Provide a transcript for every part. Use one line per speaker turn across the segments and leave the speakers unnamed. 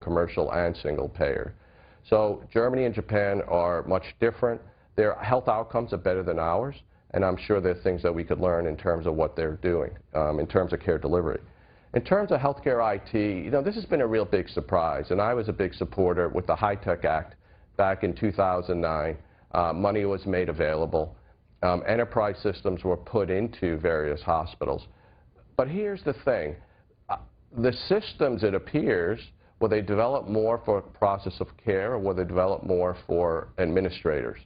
commercial and single payer. So Germany and Japan are much different. Their health outcomes are better than ours, and I'm sure there are things that we could learn in terms of what they're doing, in terms of care delivery. In terms of healthcare IT, you know, this has been a real big surprise, and I was a big supporter with the High-Tech Act back in 2009. Money was made available. Enterprise systems were put into various hospitals. But here's the thing. The systems, it appears, will they develop more for process of care, or will they develop more for administrators?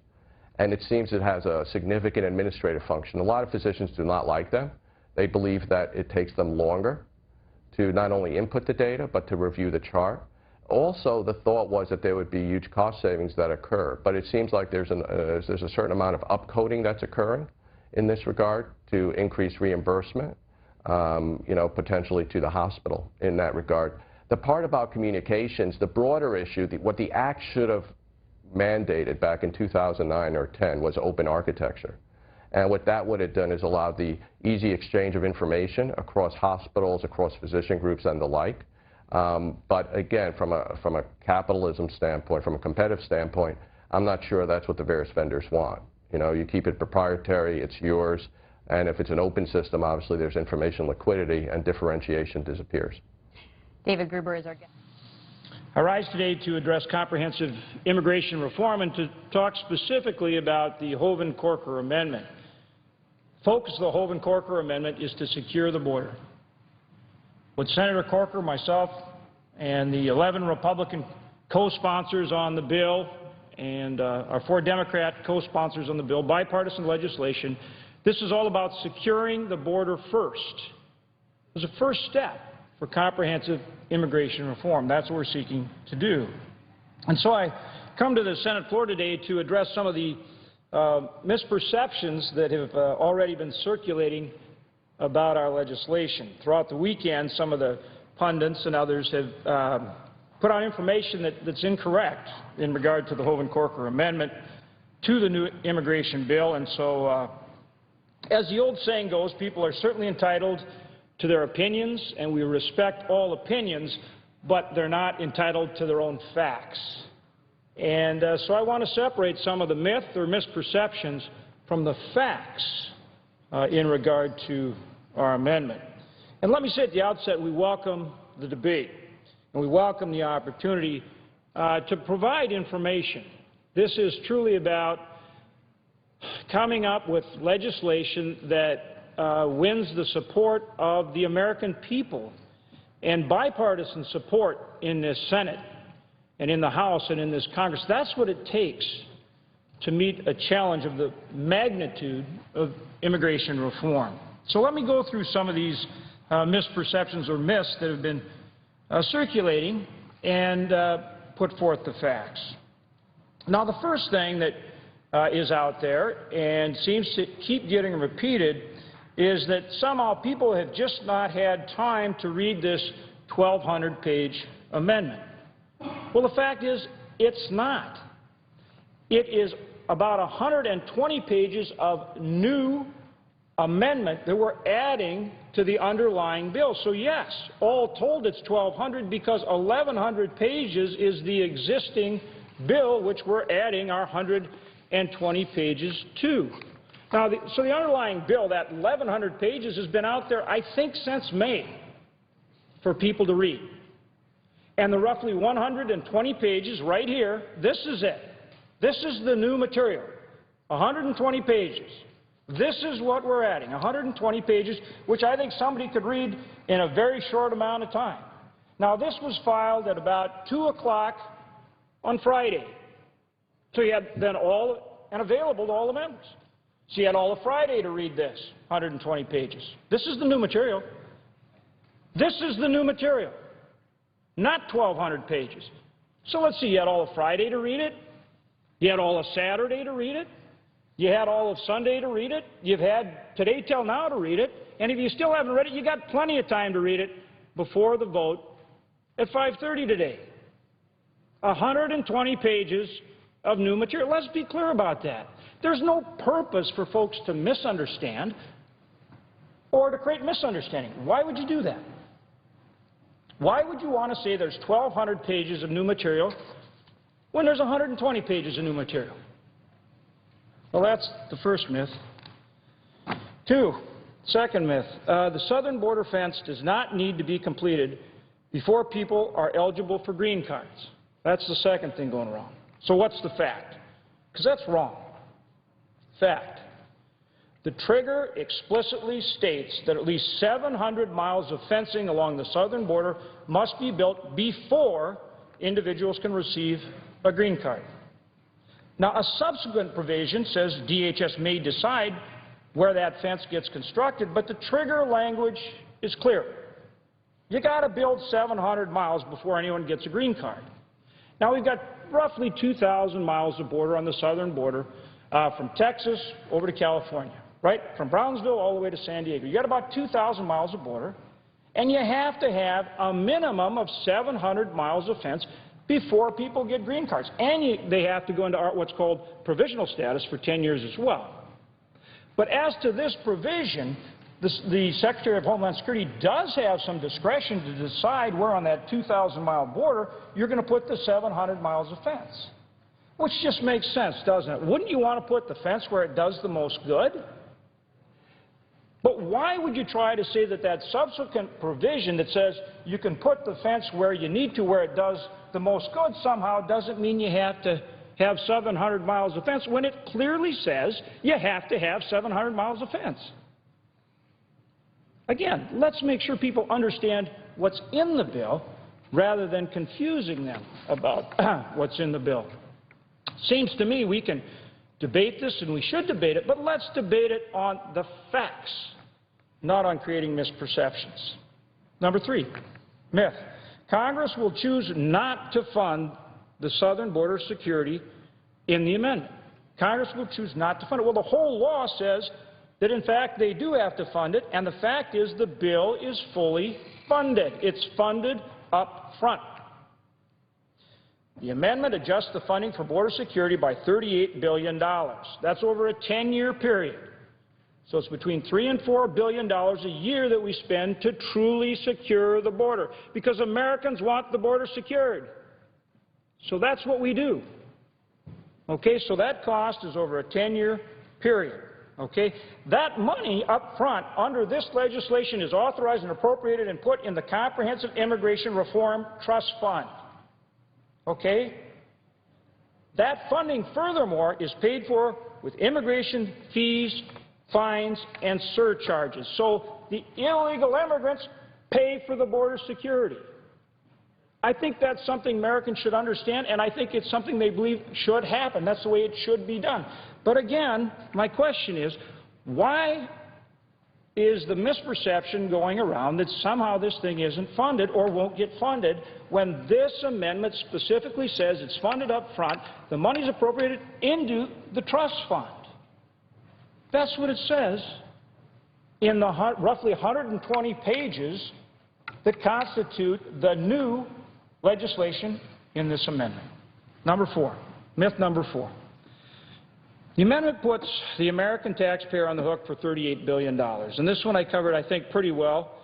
And it seems it has a significant administrative function. A lot of physicians do not like them. They believe that it takes them longer to not only input the data, but to review the chart. Also, the thought was that there would be huge cost savings that occur, but it seems like there's a certain amount of upcoding that's occurring in this regard to increase reimbursement, you know, potentially to the hospital in that regard. The part about communications, the broader issue, what the Act should have mandated back in 2009 or 10 was open architecture. And what that would have done is allowed the easy exchange of information across hospitals, across physician groups and the like. But again, from a capitalism standpoint, from a competitive standpoint, I'm not sure that's what the various vendors want. You know, you keep it proprietary, it's yours, and if it's an open system, obviously there's information liquidity and differentiation disappears.
David Gruber is our guest.
I rise today to address comprehensive immigration reform and to talk specifically about the Hoeven-Corker Amendment. The focus of the Hoeven-Corker Amendment is to secure the border. With Senator Corker, myself, and the 11 Republican co-sponsors on the bill and our 4 Democrat co-sponsors on the bill, bipartisan legislation, this is all about securing the border first. It was a first step for comprehensive immigration reform. That's what we're seeking to do. And so I come to the Senate floor today to address some of the misperceptions that have already been circulating about our legislation. Throughout the weekend, some of the pundits and others have put out information that's incorrect in regard to the Hoeven-Corker Amendment to the new immigration bill. And so, as the old saying goes, people are certainly entitled to their opinions, and we respect all opinions, but they're not entitled to their own facts. And so I want to separate some of the myth or misperceptions from the facts in regard to our amendment. And let me say at the outset, we welcome the debate, and we welcome the opportunity to provide information. This is truly about coming up with legislation that wins the support of the American people and bipartisan support in this Senate and in the House and in this Congress. That's what it takes to meet a challenge of the magnitude of immigration reform. So let me go through some of these misperceptions or myths that have been circulating and put forth the facts. Now, the first thing that is out there and seems to keep getting repeated is that somehow people have just not had time to read this 1,200-page amendment. Well, the fact is, it's not. It is about 120 pages of new amendment that we're adding to the underlying bill. So yes, all told it's 1,200 because 1,100 pages is the existing bill which we're adding our 120 pages to. Now, so the underlying bill, that 1,100 pages, has been out there, I think, since May for people to read. And the roughly 120 pages right here, this is it. This is the new material, 120 pages. This is what we're adding, 120 pages, which I think somebody could read in a very short amount of time. Now, this was filed at about 2 o'clock on Friday. So you had then all, and available to all the members. So you had all of Friday to read this, 120 pages. This is the new material. This is the new material, not 1,200 pages. So let's see, you had all of Friday to read it. You had all of Saturday to read it. You had all of Sunday to read it. You've had today till now to read it. And if you still haven't read it, you got plenty of time to read it before the vote at 5:30 today. 120 pages of new material. Let's be clear about that. There's no purpose for folks to misunderstand or to create misunderstanding. Why would you do that? Why would you want to say there's 1,200 pages of new material when there's 120 pages of new material? Well, that's the first myth. Second myth, the southern border fence does not need to be completed before people are eligible for green cards. That's the second thing going wrong. So what's the fact? Because that's wrong. Fact. The trigger explicitly states that at least 700 miles of fencing along the southern border must be built before individuals can receive a green card. Now, a subsequent provision says DHS may decide where that fence gets constructed, but the trigger language is clear. You got to build 700 miles before anyone gets a green card. Now, we've got roughly 2,000 miles of border on the southern border from Texas over to California, right? From Brownsville all the way to San Diego. You got about 2,000 miles of border, and you have to have a minimum of 700 miles of fence before people get green cards. And they have to go into what's called provisional status for 10 years as well. But as to this provision, the Secretary of Homeland Security does have some discretion to decide where on that 2,000-mile border you're going to put the 700 miles of fence, which just makes sense, doesn't it? Wouldn't you want to put the fence where it does the most good? But why would you try to say that that subsequent provision that says you can put the fence where you need to, where it does the most good, somehow doesn't mean you have to have 700 miles of fence when it clearly says you have to have 700 miles of fence? Again, let's make sure people understand what's in the bill rather than confusing them about what's in the bill. Seems to me we can debate this, and we should debate it, but let's debate it on the facts, not on creating misperceptions. Number 3, myth. Congress will choose not to fund the southern border security in the amendment. Congress will choose not to fund it. Well, the whole law says that, in fact, they do have to fund it, and the fact is the bill is fully funded. It's funded up front. The amendment adjusts the funding for border security by $38 billion. That's over a 10-year period. So it's between $3 and $4 billion a year that we spend to truly secure the border, because Americans want the border secured. So that's what we do. Okay, so that cost is over a 10-year period. Okay, that money up front under this legislation is authorized and appropriated and put in the Comprehensive Immigration Reform Trust Fund. Okay? That funding, furthermore, is paid for with immigration fees, fines, and surcharges. So the illegal immigrants pay for the border security. I think that's something Americans should understand, and I think it's something they believe should happen. That's the way it should be done. But again, my question is, why is the misperception going around that somehow this thing isn't funded or won't get funded when this amendment specifically says it's funded up front, the money's appropriated into the trust fund? That's what it says in the roughly 120 pages that constitute the new legislation in this amendment. Number 4, myth number 4. The amendment puts the American taxpayer on the hook for $38 billion. And this one I covered, I think, pretty well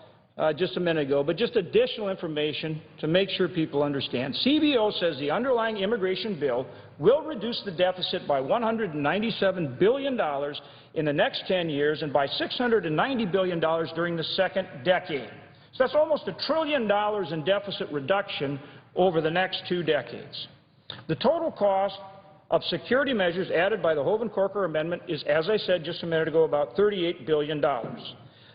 just a minute ago, but just additional information to make sure people understand. CBO says the underlying immigration bill will reduce the deficit by $197 billion in the next 10 years and by $690 billion during the second decade. So that's almost $1 trillion in deficit reduction over the next 2 decades. The total cost of security measures added by the Hoeven-Corker amendment is, as I said just a minute ago, about $38 billion.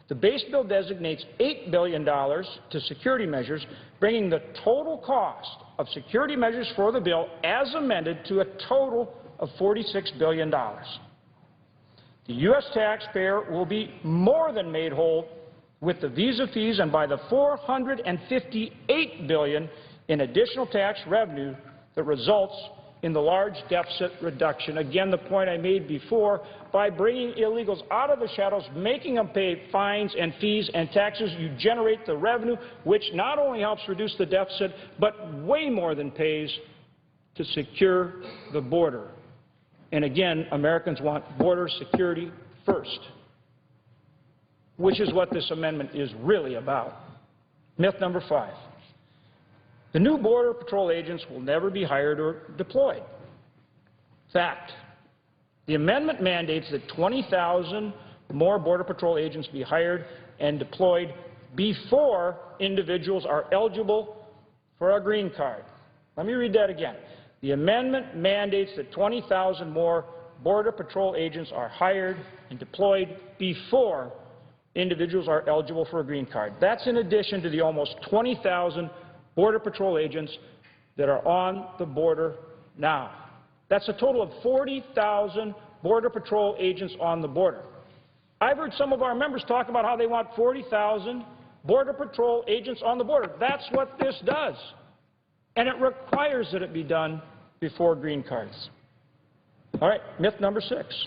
The base bill designates $8 billion to security measures, bringing the total cost of security measures for the bill as amended to a total of $46 billion. The U.S. taxpayer will be more than made whole with the visa fees and by the $458 billion in additional tax revenue that results in the large deficit reduction. Again, the point I made before, by bringing illegals out of the shadows, making them pay fines and fees and taxes, you generate the revenue, which not only helps reduce the deficit, but way more than pays to secure the border. And again, Americans want border security first, which is what this amendment is really about. Myth number 5. The new Border Patrol agents will never be hired or deployed. Fact. The amendment mandates that 20,000 more Border Patrol agents be hired and deployed before individuals are eligible for a green card. Let me read that again. The amendment mandates that 20,000 more Border Patrol agents are hired and deployed before individuals are eligible for a green card. That's in addition to the almost 20,000 Border Patrol agents that are on the border now. That's a total of 40,000 Border Patrol agents on the border. I've heard some of our members talk about how they want 40,000 Border Patrol agents on the border. That's what this does. And it requires that it be done before green cards. All right, myth number 6.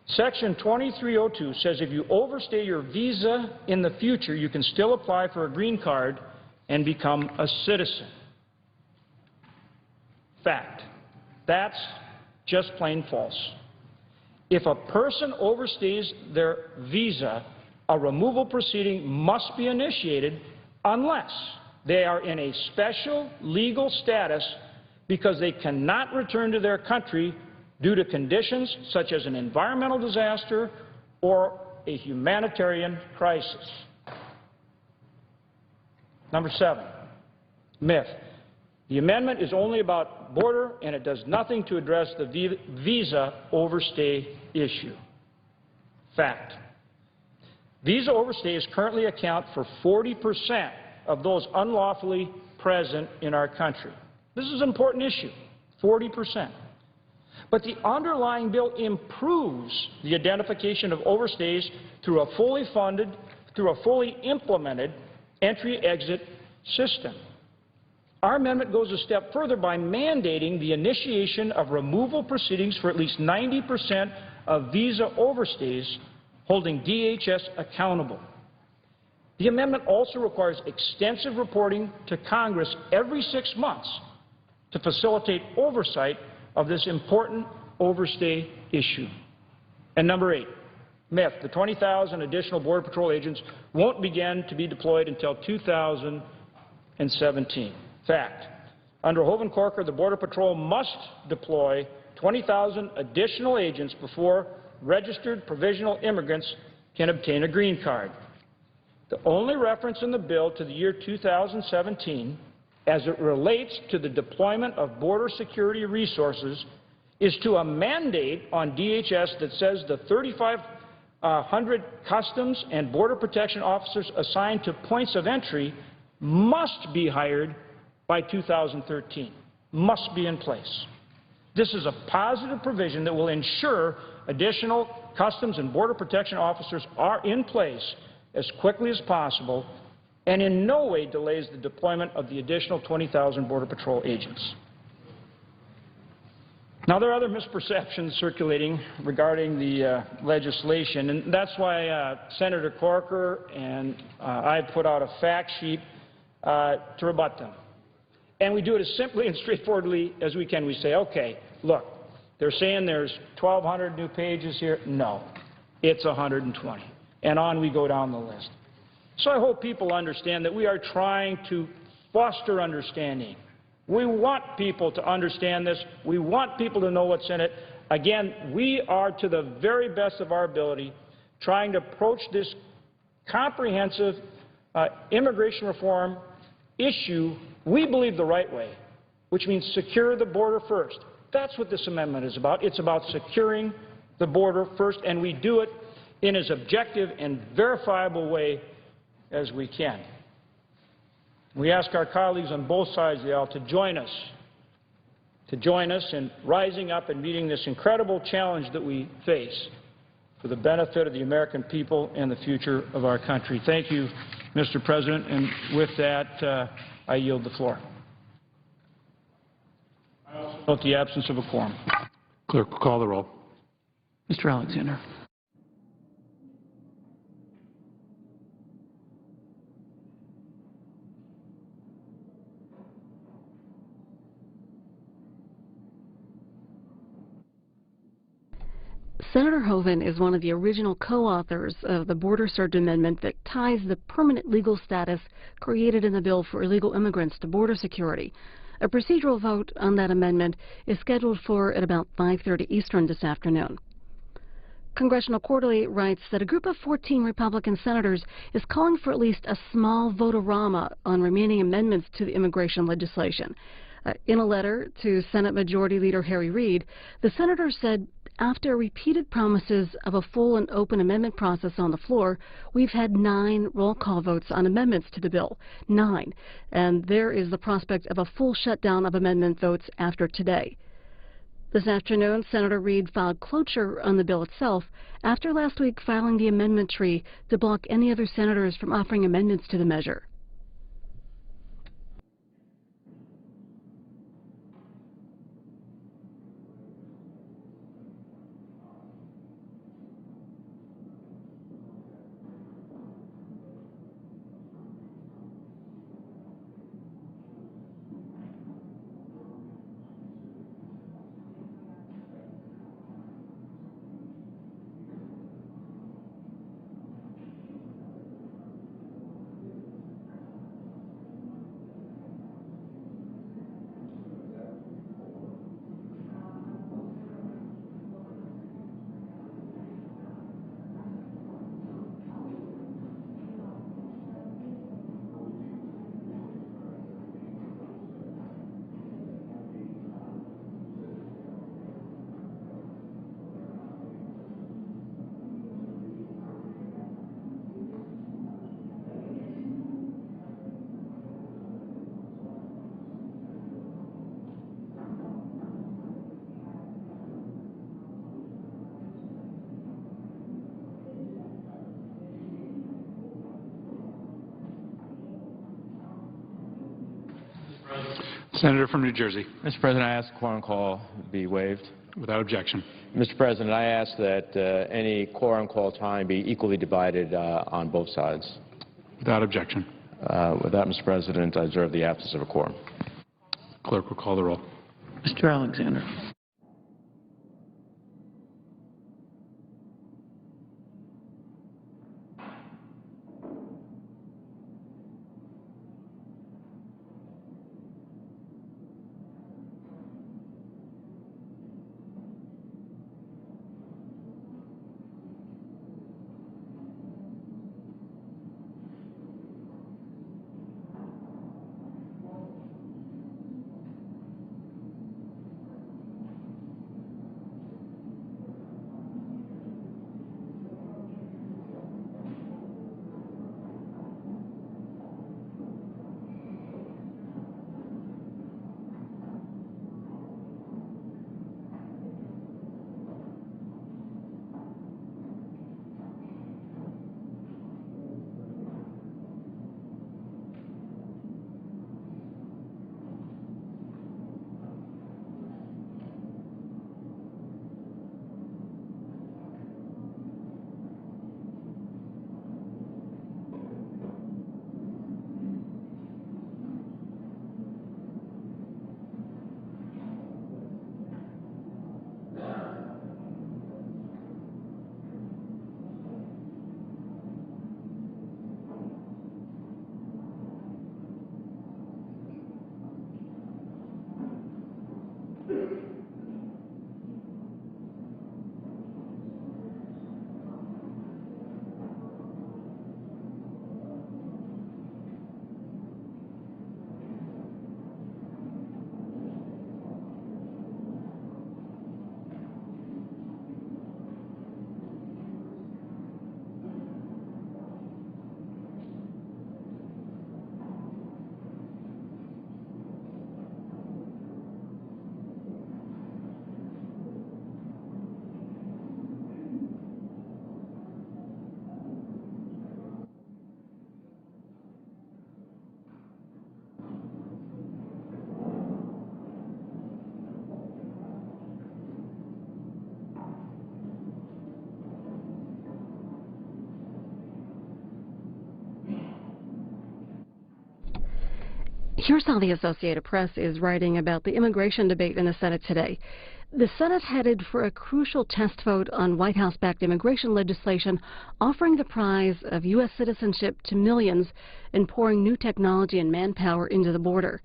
Section 2302 says if you overstay your visa in the future, you can still apply for a green card and become a citizen. Fact. That's just plain false. If a person overstays their visa, a removal proceeding must be initiated unless they are in a special legal status because they cannot return to their country due to conditions such as an environmental disaster or a humanitarian crisis. Number 7, myth. The amendment is only about border and it does nothing to address the visa overstay issue. Fact. Visa overstays currently account for 40% of those unlawfully present in our country. This is an important issue, 40%. But the underlying bill improves the identification of overstays through a fully implemented entry-exit system. Our amendment goes a step further by mandating the initiation of removal proceedings for at least 90% of visa overstays, holding DHS accountable. The amendment also requires extensive reporting to Congress every 6 months to facilitate oversight of this important overstay issue. And number 8, myth. The 20,000 additional Border Patrol agents won't begin to be deployed until 2017. Fact. Under Hoeven-Corker, the Border Patrol must deploy 20,000 additional agents before registered provisional immigrants can obtain a green card. The only reference in the bill to the year 2017 as it relates to the deployment of border security resources is to a mandate on DHS that says the 3,500 Customs and Border Protection officers assigned to points of entry must be hired by 2013, must be in place. This is a positive provision that will ensure additional Customs and Border Protection officers are in place as quickly as possible and in no way delays the deployment of the additional 20,000 Border Patrol agents. Now, there are other misperceptions circulating regarding the legislation, and that's why Senator Corker and I put out a fact sheet to rebut them. And we do it as simply and straightforwardly as we can. We say, okay, look, they're saying there's 1,200 new pages here. No, it's 120. And on we go down the list. So I hope people understand that we are trying to foster understanding. We want people to understand this. We want people to know what's in it. Again, we are, to the very best of our ability, trying to approach this comprehensive immigration reform issue, we believe, the right way, which means secure the border first. That's what this amendment is about. It's about securing the border first, and we do it in as objective and verifiable way as we can. We ask our colleagues on both sides of the aisle to join us in rising up and meeting this incredible challenge that we face for the benefit of the American people and the future of our country. Thank you, Mr. President, and with that, I yield the floor. I also note the absence of a quorum.
Clerk will call the roll.
Mr. Alexander.
Senator Hoeven is one of the original co-authors of the border search amendment that ties the permanent legal status created in the bill for illegal immigrants to border security. A procedural vote on that amendment is scheduled for at about 5:30 Eastern this afternoon. Congressional Quarterly writes that a group of 14 Republican senators is calling for at least a small vote-a-rama on remaining amendments to the immigration legislation. In a letter to Senate Majority Leader Harry Reid, the senator said, after repeated promises of a full and open amendment process on the floor, we've had 9 roll call votes on amendments to the bill. 9. And there is the prospect of a full shutdown of amendment votes after today. This afternoon, Senator Reid filed cloture on the bill itself after last week filing the amendment tree to block any other senators from offering amendments to the measure.
Senator from New Jersey.
Mr. President, I ask the quorum call be waived.
Without objection.
Mr. President, I ask that any quorum call time be equally divided on both sides.
Without objection.
With that, Mr. President, I observe the absence of a quorum.
Clerk will call the roll.
Mr. Alexander.
Here's how the Associated Press is writing about the immigration debate in the Senate today. The Senate headed for a crucial test vote on White House-backed immigration legislation offering the prize of U.S. citizenship to millions and pouring new technology and manpower into the border.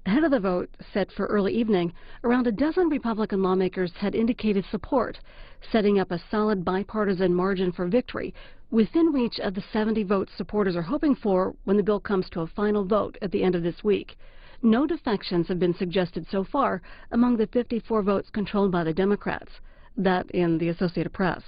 Ahead of the vote, set for early evening, around a dozen Republican lawmakers had indicated support, setting up a solid bipartisan margin for victory, within reach of the 70 votes supporters are hoping for when the bill comes to a final vote at the end of this week. No defections have been suggested so far among the 54 votes controlled by the Democrats. That in the Associated Press.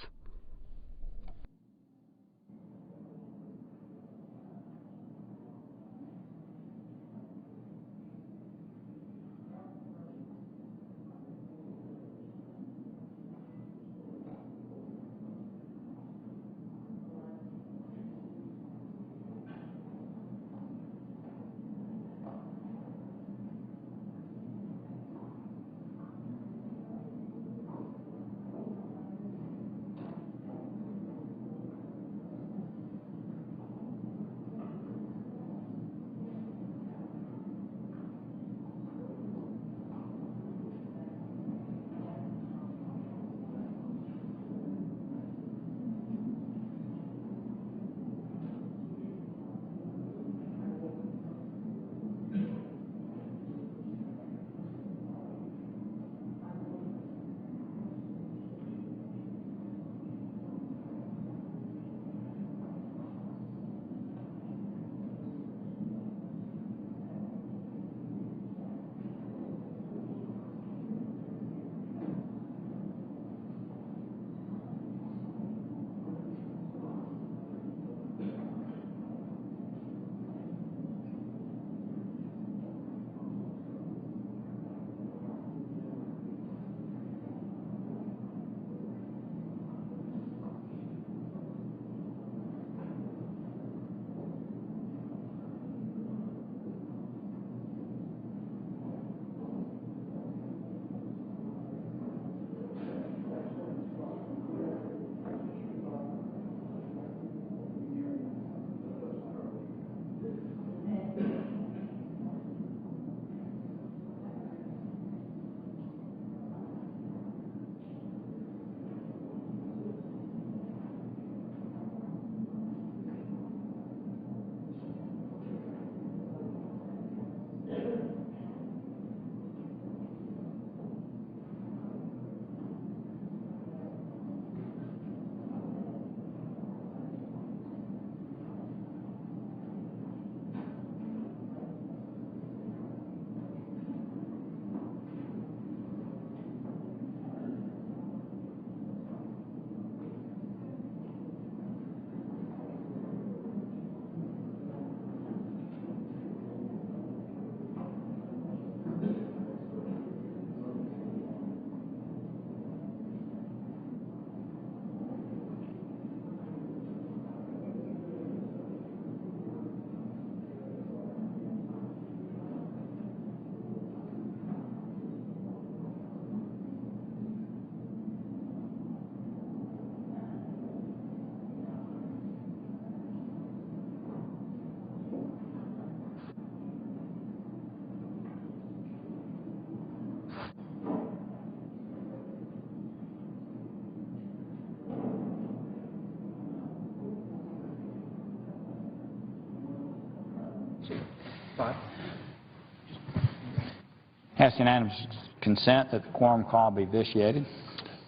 Ask unanimous consent that the quorum call be vitiated.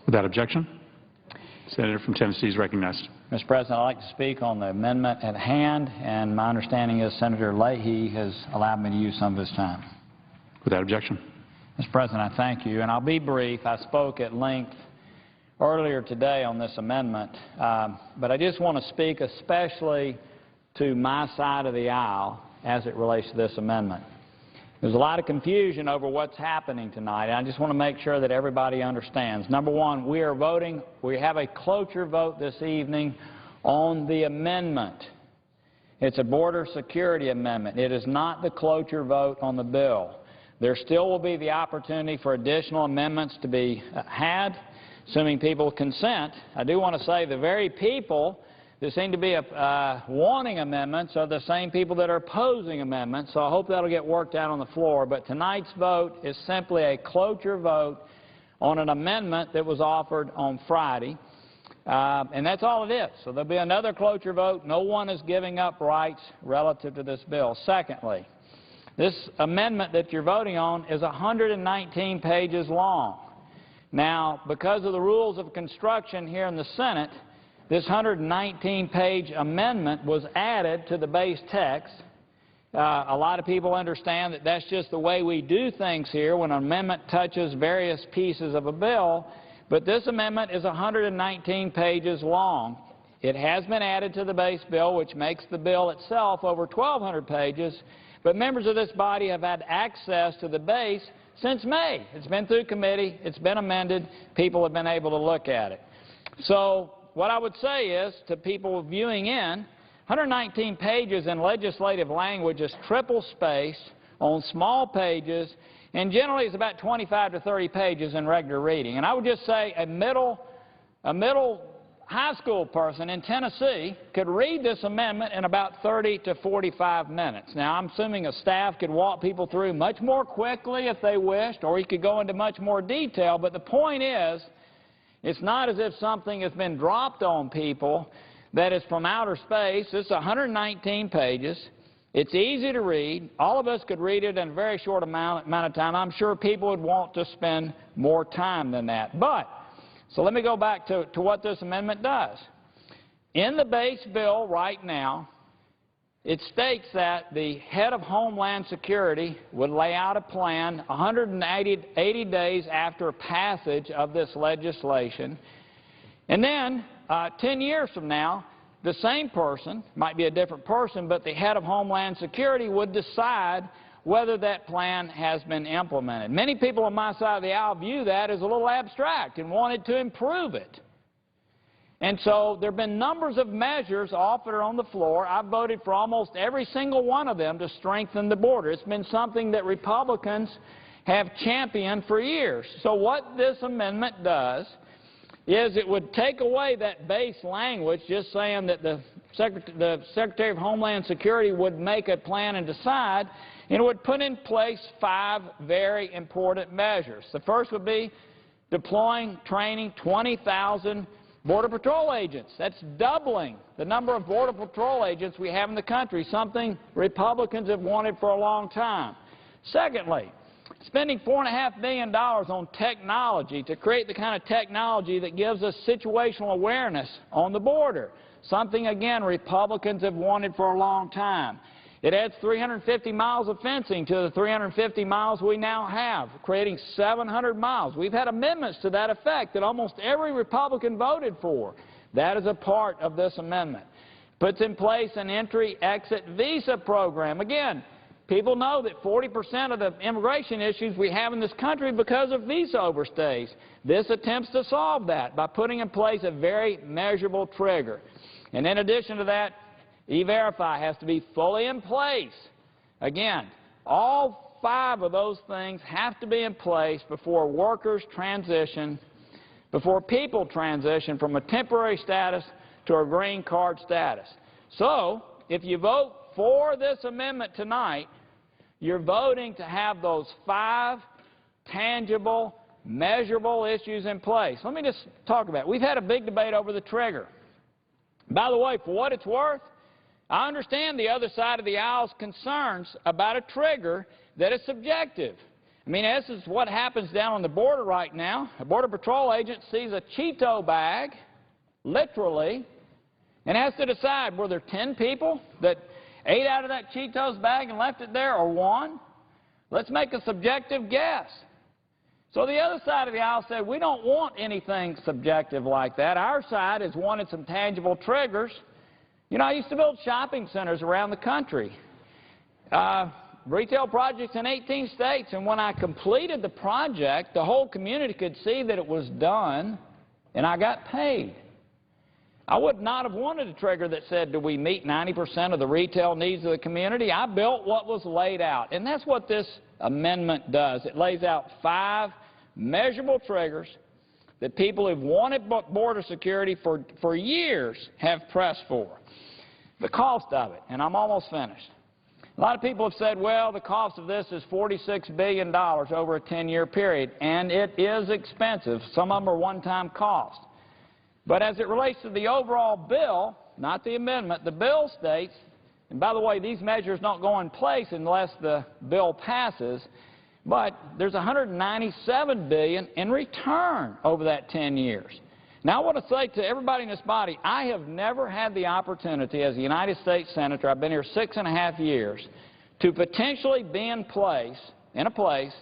Without objection, Senator from Tennessee is recognized.
Mr. President, I'd like to speak on the amendment at hand, and my understanding is Senator Leahy has allowed me to use some of his time.
Without objection.
Mr. President, I thank you, and I'll be brief. I spoke at length earlier today on this amendment, but I just want to speak especially to my side of the aisle as it relates to this amendment. There's a lot of confusion over what's happening tonight, and I just want to make sure that everybody understands. Number one, we have a cloture vote this evening on the amendment. It's a border security amendment. It is not the cloture vote on the bill. There still will be the opportunity for additional amendments to be had, assuming people consent. I do want to say the very people that seem to be wanting amendments are the same people that are opposing amendments, so I hope that'll get worked out on the floor. But tonight's vote is simply a cloture vote on an amendment that was offered on Friday, and that's all it is. So there'll be another cloture vote. No one is giving up rights relative to this bill. Secondly, this amendment that you're voting on is 119 pages long. Now, because of the rules of construction here in the Senate, this 119-page amendment was added to the base text. A lot of people understand that that's just the way we do things here when an amendment touches various pieces of a bill, but this amendment is 119 pages long. It has been added to the base bill, which makes the bill itself over 1,200 pages, but members of this body have had access to the base since May. It's been through committee, it's been amended, people have been able to look at it. So what I would say is to people viewing in, 119 pages in legislative language is triple-spaced on small pages, and generally it's about 25 to 30 pages in regular reading. And I would just say a middle high school person in Tennessee could read this amendment in about 30 to 45 minutes. Now, I'm assuming a staff could walk people through much more quickly if they wished, or he could go into much more detail, but the point is, it's not as if something has been dropped on people that is from outer space. It's 119 pages. It's easy to read. All of us could read it in a very short amount of time. I'm sure people would want to spend more time than that. So let me go back to what this amendment does. In the base bill right now, it states that the head of Homeland Security would lay out a plan 180 days after passage of this legislation. And then 10 years from now, the same person, might be a different person, but the head of Homeland Security would decide whether that plan has been implemented. Many people on my side of the aisle view that as a little abstract and wanted to improve it. And so there have been numbers of measures offered on the floor. I've voted for almost every single one of them to strengthen the border. It's been something that Republicans have championed for years. So what this amendment does is it would take away that base language, just saying that the Secretary of Homeland Security would make a plan and decide, and it would put in place 5 very important measures. The first would be deploying, training 20,000 Border Patrol agents. That's doubling the number of Border Patrol agents we have in the country, something Republicans have wanted for a long time. Secondly, spending $4.5 billion on technology to create the kind of technology that gives us situational awareness on the border, something, again, Republicans have wanted for a long time. It adds 350 miles of fencing to the 350 miles we now have, creating 700 miles. We've had amendments to that effect that almost every Republican voted for. That is a part of this amendment. Puts in place an entry-exit visa program. Again, people know that 40% of the immigration issues we have in this country because of visa overstays. This attempts to solve that by putting in place a very measurable trigger. And in addition to that, E-Verify has to be fully in place. Again, all 5 of those things have to be in place before workers transition, before people transition from a temporary status to a green card status. So, if you vote for this amendment tonight, you're voting to have those 5 tangible, measurable issues in place. Let me just talk about it. We've had a big debate over the trigger. By the way, for what it's worth, I understand the other side of the aisle's concerns about a trigger that is subjective. I mean, this is what happens down on the border right now. A Border Patrol agent sees a Cheeto bag, literally, and has to decide, were there 10 people that ate out of that Cheetos bag and left it there, or 1? Let's make a subjective guess. So the other side of the aisle said, we don't want anything subjective like that. Our side has wanted some tangible triggers. You know, I used to build shopping centers around the country, retail projects in 18 states, and when I completed the project, the whole community could see that it was done, and I got paid. I would not have wanted a trigger that said, do we meet 90% of the retail needs of the community? I built what was laid out, and that's what this amendment does. It lays out 5 measurable triggers that people who've wanted border security for years have pressed for. The cost of it, and I'm almost finished. A lot of people have said, well, the cost of this is $46 billion over a 10-year period, and it is expensive. Some of them are one-time costs. But as it relates to the overall bill, not the amendment, the bill states, and by the way, these measures don't go in place unless the bill passes, but there's $197 billion in return over that 10 years. Now, I want to say to everybody in this body, I have never had the opportunity as a United States Senator, I've been here 6.5 years, to potentially be in a place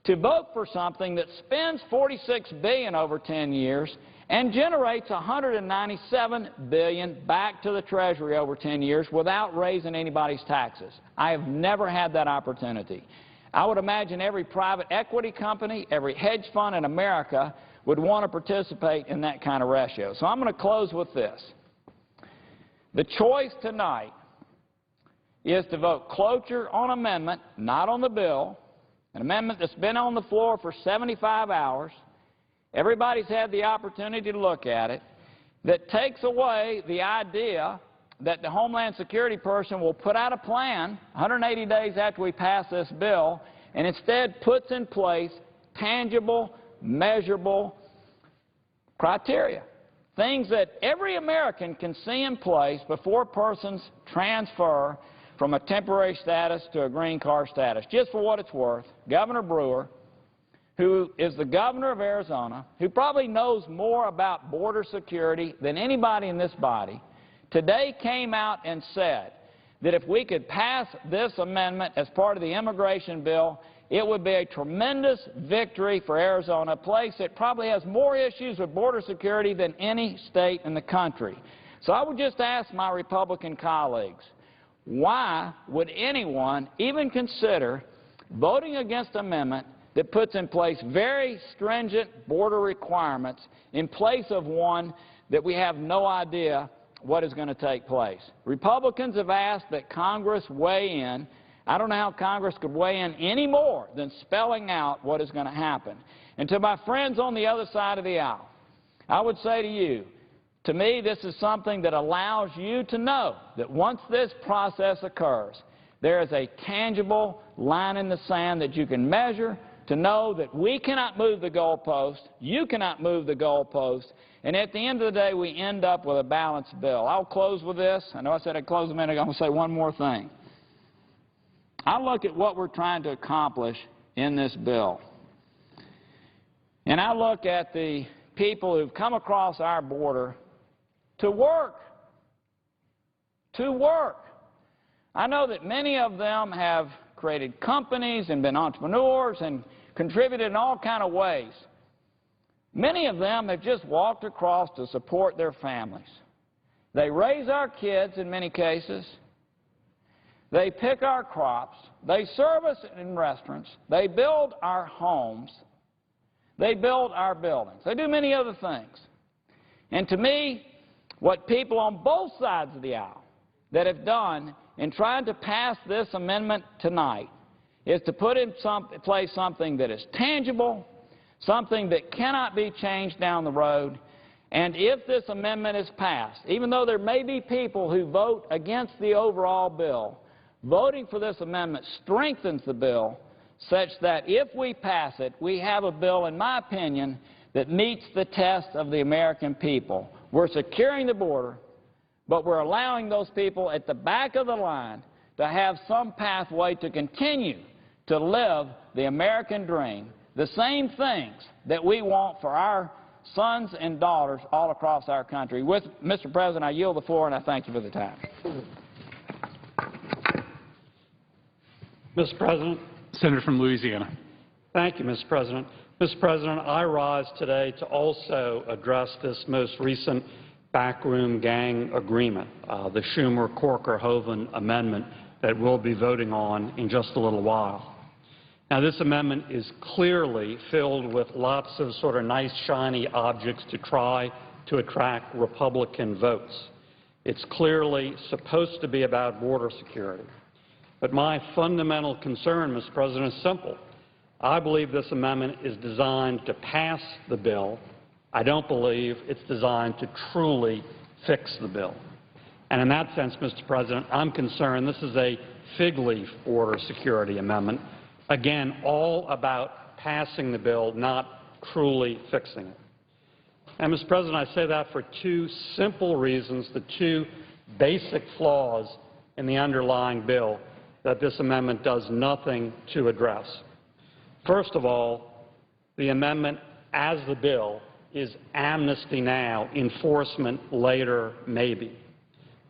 to vote for something that spends $46 billion over 10 years and generates $197 billion back to the Treasury over 10 years without raising anybody's taxes. I have never had that opportunity. I would imagine every private equity company, every hedge fund in America would want to participate in that kind of ratio. So I'm going to close with this. The choice tonight is to vote cloture on amendment, not on the bill, an amendment that's been on the floor for 75 hours. Everybody's had the opportunity to look at it, that takes away the idea that the Homeland Security person will put out a plan 180 days after we pass this bill and instead puts in place tangible, measurable criteria, things that every American can see in place before persons transfer from a temporary status to a green card status. Just for what it's worth, Governor Brewer, who is the governor of Arizona, who probably knows more about border security than anybody in this body, today came out and said that if we could pass this amendment as part of the immigration bill, it would be a tremendous victory for Arizona, a place that probably has more issues with border security than any state in the country. So I would just ask my Republican colleagues, why would anyone even consider voting against an amendment that puts in place very stringent border requirements in place of one that we have no idea what is going to take place? Republicans have asked that Congress weigh in. I don't know how Congress could weigh in any more than spelling out what is going to happen. And to my friends on the other side of the aisle, I would say to you, to me, this is something that allows you to know that once this process occurs, there is a tangible line in the sand that you can measure to know that we cannot move the goalpost, you cannot move the goalpost, and at the end of the day, we end up with a balanced bill. I'll close with this. I know I said I'd close a minute ago. I'm going to say one more thing. I look at what we're trying to accomplish in this bill, and I look at the people who've come across our border to work. To work. I know that many of them have created companies and been entrepreneurs and contributed in all kinds of ways. Many of them have just walked across to support their families. They raise our kids in many cases. They pick our crops. They serve us in restaurants. They build our homes. They build our buildings. They do many other things. And to me, what people on both sides of the aisle that have done in trying to pass this amendment tonight is to put in place something that is tangible, something that cannot be changed down the road. And if this amendment is passed, even though there may be people who vote against the overall bill, voting for this amendment strengthens the bill such that if we pass it, we have a bill, in my opinion, that meets the test of the American people. We're securing the border, but we're allowing those people at the back of the line to have some pathway to continue to live the American dream, the same things that we want for our sons and daughters all across our country. With Mr. President, I yield the floor, and I thank you for the time.
Mr. President.
Senator from Louisiana.
Thank you, Mr. President. Mr. President, I rise today to also address this most recent backroom gang agreement, the Schumer Corker-Hoeven amendment that we'll be voting on in just a little while. Now, this amendment is clearly filled with lots of sort of nice, shiny objects to try to attract Republican votes. It's clearly supposed to be about border security. But my fundamental concern, Mr. President, is simple. I believe this amendment is designed to pass the bill I don't believe it's designed to truly fix the bill. And in that sense, Mr. President, I'm concerned this is a fig leaf border security amendment, again, all about passing the bill, not truly fixing it. And, Mr. President, I say that for two simple reasons, the two basic flaws in the underlying bill that this amendment does nothing to address. First of all, the amendment, as the bill, is amnesty now, enforcement later, maybe.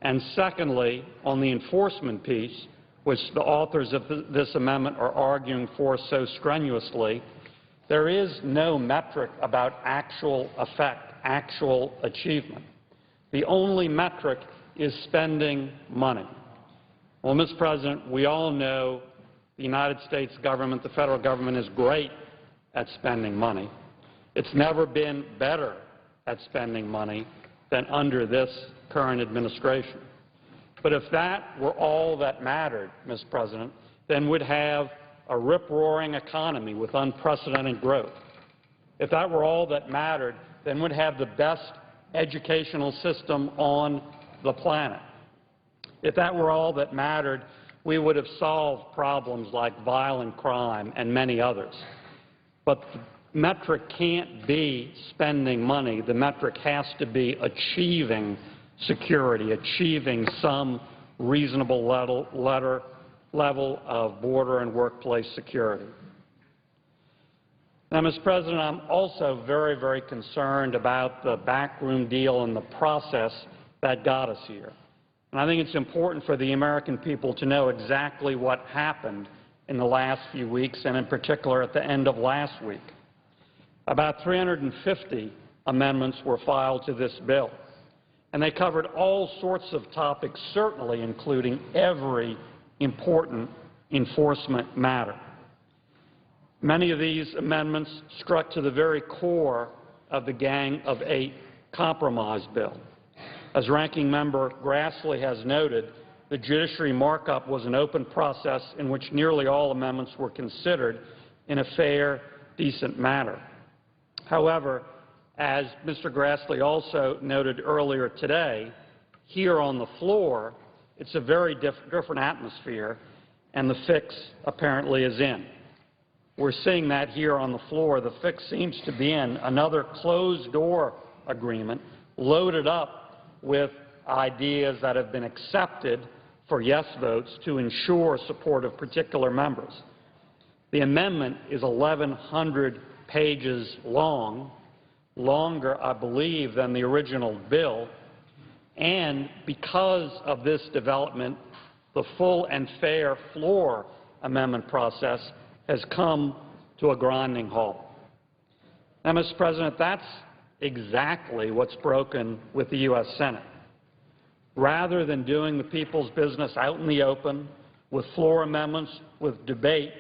And secondly, on the enforcement piece, which the authors of this amendment are arguing for so strenuously, there is no metric about actual effect, actual achievement. The only metric is spending money. Well, Mr. President, we all know the United States government, the federal government, is great at spending money. It's never been better at spending money than under this current administration. But if that were all that mattered, Mr. President, then we'd have a rip-roaring economy with unprecedented growth. If that were all that mattered, then we'd have the best educational system on the planet. If that were all that mattered, we would have solved problems like violent crime and many others. But the metric can't be spending money. The metric has to be achieving security, achieving some reasonable level of border and workplace security. Now, Mr. President, I'm also very, very concerned about the backroom deal and the process that got us here. And I think it's important for the American people to know exactly what happened in the last few weeks, and in particular at the end of last week. About 350 amendments were filed to this bill, and they covered all sorts of topics, certainly including every important enforcement matter. Many of these amendments struck to the very core of the Gang of Eight compromise bill. As Ranking Member Grassley has noted, the judiciary markup was an open process in which nearly all amendments were considered in a fair, decent manner. However, as Mr. Grassley also noted earlier today, here on the floor, it's a very different atmosphere, and the fix apparently is in. We're seeing that here on the floor. The fix seems to be in another closed-door agreement loaded up with ideas that have been accepted for yes votes to ensure support of particular members. The amendment is 1,100 pages long, longer, I believe, than the original bill, and because of this development, the full and fair floor amendment process has come to a grinding halt. Now, Mr. President, that's exactly what's broken with the U.S. Senate. Rather than doing the people's business out in the open with floor amendments, with debate,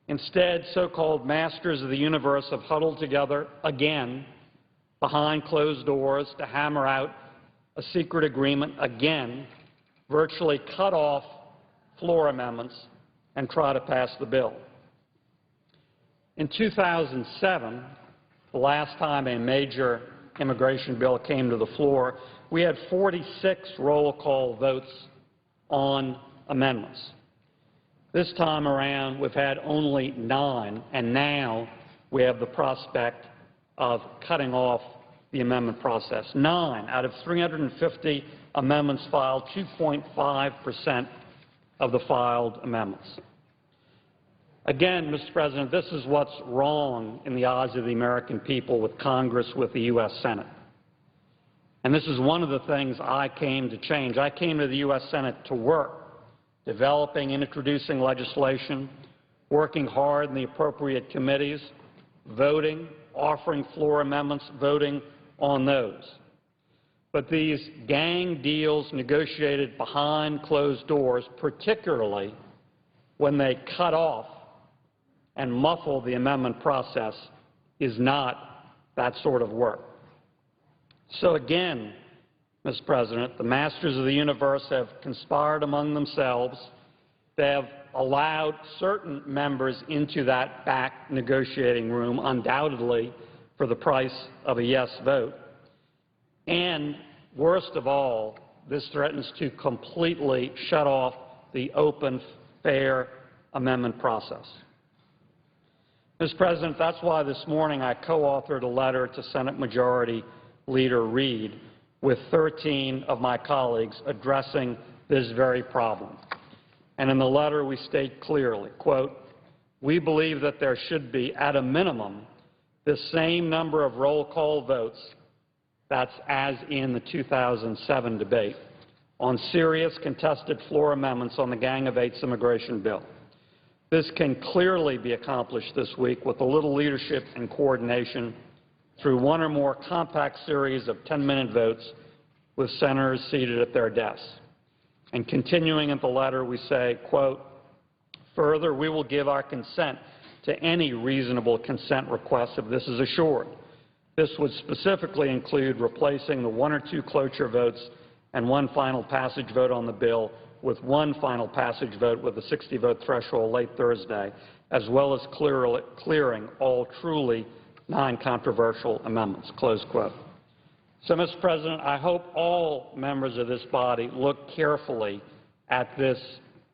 instead so-called masters of the universe have huddled together again behind closed doors to hammer out a secret agreement again, virtually cut off floor amendments, and try to pass the bill. In 2007, the last time a major immigration bill came to the floor, we had 46 roll call votes on amendments. This time around, we've had only 9, and now we have the prospect of cutting off the amendment process. 9 out of 350 amendments filed, 2.5% of the filed amendments. Again, Mr. President, this is what's wrong in the eyes of the American people with Congress, with the U.S. Senate. And this is one of the things I came to change. I came to the U.S. Senate to work, developing and introducing legislation, working hard in the appropriate committees, voting, offering floor amendments, voting on those. But these gang deals negotiated behind closed doors, particularly when they cut off and muffle the amendment process, is not that sort of work. So again, Mr. President, the masters of the universe have conspired among themselves. They have allowed certain members into that back negotiating room, undoubtedly for the price of a yes vote. And worst of all, this threatens to completely shut off the open, fair amendment process. Mr. President, that's why this morning I co-authored a letter to Senate Majority Leader Reid with 13 of my colleagues addressing this very problem. And in the letter we state clearly, quote, "We believe that there should be, at a minimum, the same number of roll call votes, that's as in the 2007 debate, on serious contested floor amendments on the Gang of Eight's immigration bill. This can clearly be accomplished this week with a little leadership and coordination through one or more compact series of 10-minute votes with senators seated at their desks." And continuing in the letter, we say, quote, "Further, we will give our consent to any reasonable consent request if this is assured. This would specifically include replacing the one or two cloture votes and one final passage vote on the bill with one final passage vote with a 60-vote threshold late Thursday, as well as clearing all truly non-controversial amendments," close quote. So, Mr. President, I hope all members of this body look carefully at this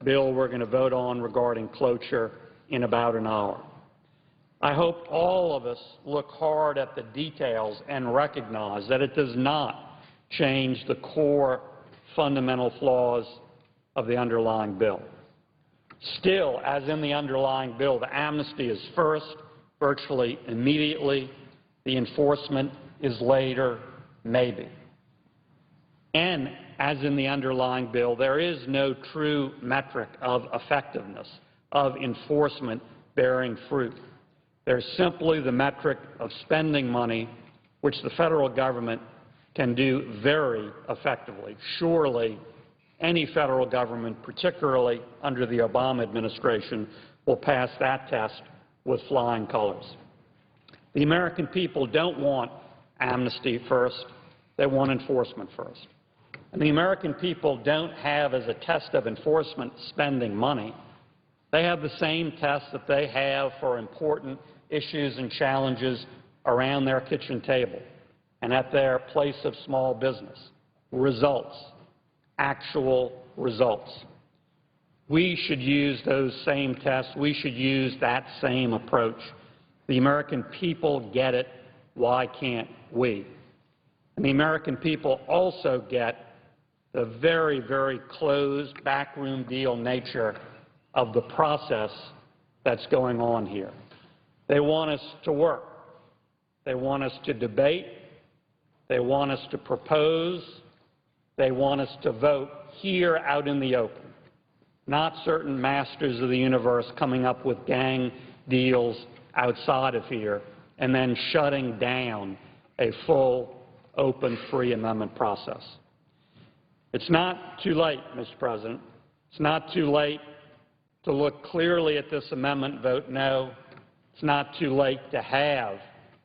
bill we're going to vote on regarding cloture in about an hour. I hope all of us look hard at the details and recognize that it does not change the core fundamental flaws of the underlying bill. Still, as in the underlying bill, the amnesty is first, virtually immediately. The enforcement is later, maybe. And as in the underlying bill, there is no true metric of effectiveness, of enforcement bearing fruit. There's simply the metric of spending money, which the federal government can do very effectively. Surely, any federal government, particularly under the Obama administration, will pass that test with flying colors. The American people don't want amnesty first. They want enforcement first. And the American people don't have as a test of enforcement spending money. They have the same test that they have for important issues and challenges around their kitchen table and at their place of small business. Results. Actual results. We should use those same tests. We should use that same approach. The American people get it. Why can't we? And the American people also get the very, very closed, backroom deal nature of the process that's going on here. They want us to work. They want us to debate. They want us to propose. They want us to vote here out in the open, not certain masters of the universe coming up with gang deals outside of here and then shutting down a full, open, free amendment process. It's not too late, Mr. President. It's not too late to look clearly at this amendment vote no. It's not too late to have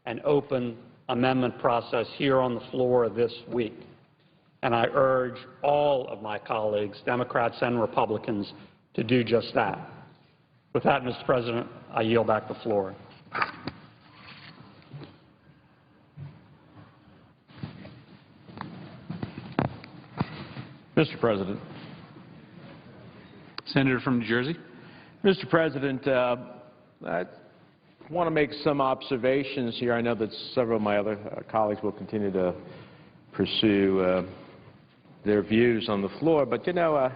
an open amendment process here on the floor this week. And I urge all of my colleagues, Democrats and Republicans, to do just that. With that, Mr. President, I yield back the floor.
Mr. President.
Senator from New Jersey.
Mr. President, I want to make some observations here. I know that several of my other colleagues will continue to pursue their views on the floor, but you know, I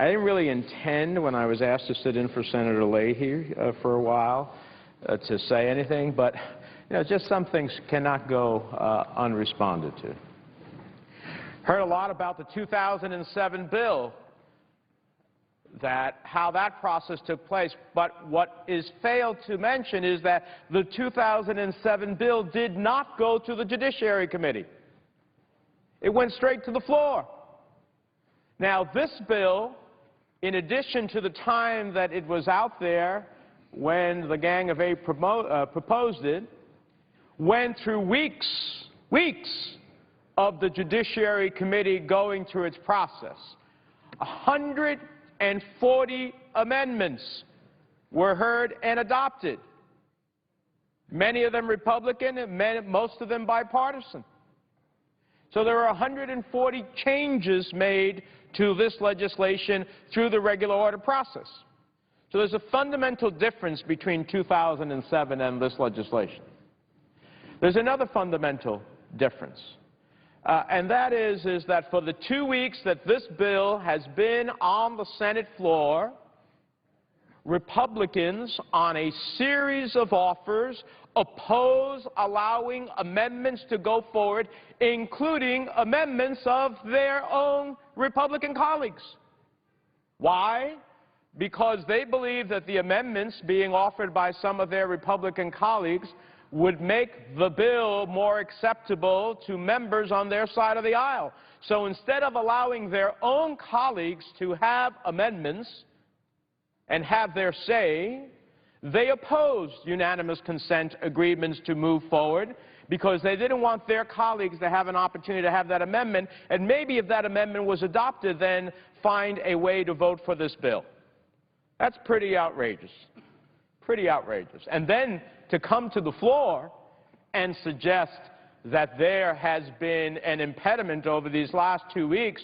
didn't really intend when I was asked to sit in for Senator Leahy for a while to say anything, but you know, just some things cannot go unresponded to. Heard a lot about the 2007 bill, how that process took place, but what is failed to mention is that the 2007 bill did not go to the Judiciary Committee. It went straight to the floor. Now, this bill, in addition to the time that it was out there when the Gang of Eight proposed it, went through weeks of the Judiciary Committee going through its process. 140 amendments were heard and adopted. many of them Republican, and most of them bipartisan. So there are 140 changes made to this legislation through the regular order process. So there's a fundamental difference between 2007 and this legislation. There's another fundamental difference, and that is that for the 2 weeks that this bill has been on the Senate floor, Republicans on a series of offers oppose allowing amendments to go forward, including amendments of their own Republican colleagues. Why? Because they believe that the amendments being offered by some of their Republican colleagues would make the bill more acceptable to members on their side of the aisle. So instead of allowing their own colleagues to have amendments and have their say, they opposed unanimous consent agreements to move forward because they didn't want their colleagues to have an opportunity to have that amendment, and maybe if that amendment was adopted, then find a way to vote for this bill. That's pretty outrageous. Pretty outrageous. And then to come to the floor and suggest that there has been an impediment over these last 2 weeks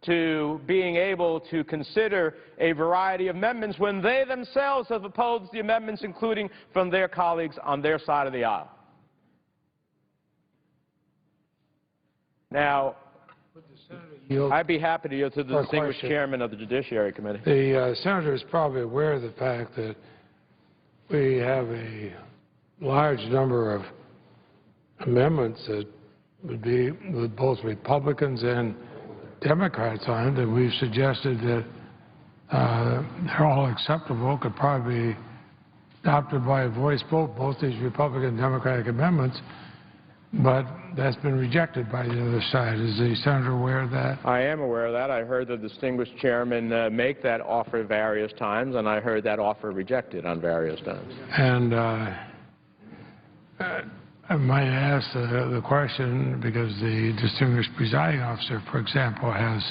to being able to consider a variety of amendments when they themselves have opposed the amendments, including from their colleagues on their side of the aisle. Now, I'd be happy to yield to the distinguished chairman of the Judiciary Committee.
The senator is probably aware of the fact that we have a large number of amendments that would be with both Republicans and Democrats on it, and we've suggested that they're all acceptable, could probably be adopted by a voice vote, both these Republican and Democratic amendments, but that's been rejected by the other side. Is the senator aware of that?
I am aware of that. I heard the distinguished chairman make that offer various times, and I heard that offer rejected on various times.
And I might ask the question, because the distinguished presiding officer, for example, has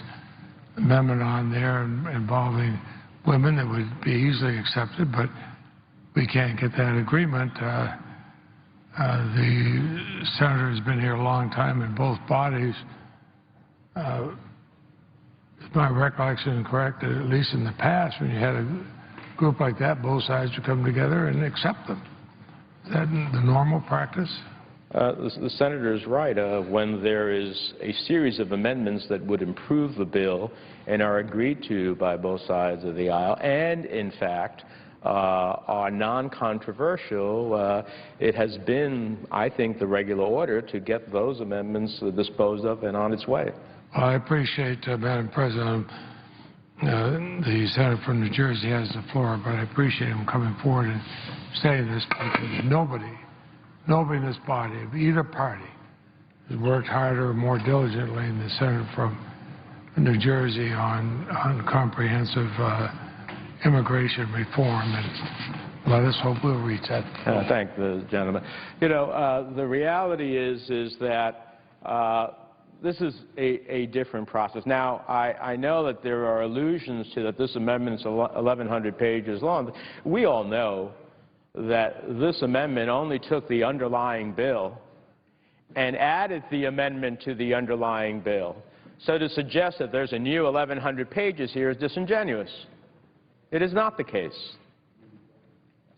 an amendment on there involving women that would be easily accepted, but we can't get that agreement. The senator has been here a long time in both bodies. Is my recollection correct that at least in the past, when you had a group like that, both sides would come together and accept them? Is that the normal practice?
The senator is right. When there is a series of amendments that would improve the bill and are agreed to by both sides of the aisle and, in fact, are non-controversial, it has been, I think, the regular order to get those amendments disposed of and on its way.
I appreciate, Madam President, the senator from New Jersey has the floor, but I appreciate him coming forward and saying this, because nobody in this body of either party has worked harder or more diligently than the senator from New Jersey on comprehensive immigration reform, and let us hope we'll reach that.
Thank the gentleman. You know, the reality is that this is a different process. Now, I know that there are allusions to that this amendment is 1,100 pages long. We all know that this amendment only took the underlying bill and added the amendment to the underlying bill. So to suggest that there's a new 1,100 pages here is disingenuous. It is not the case.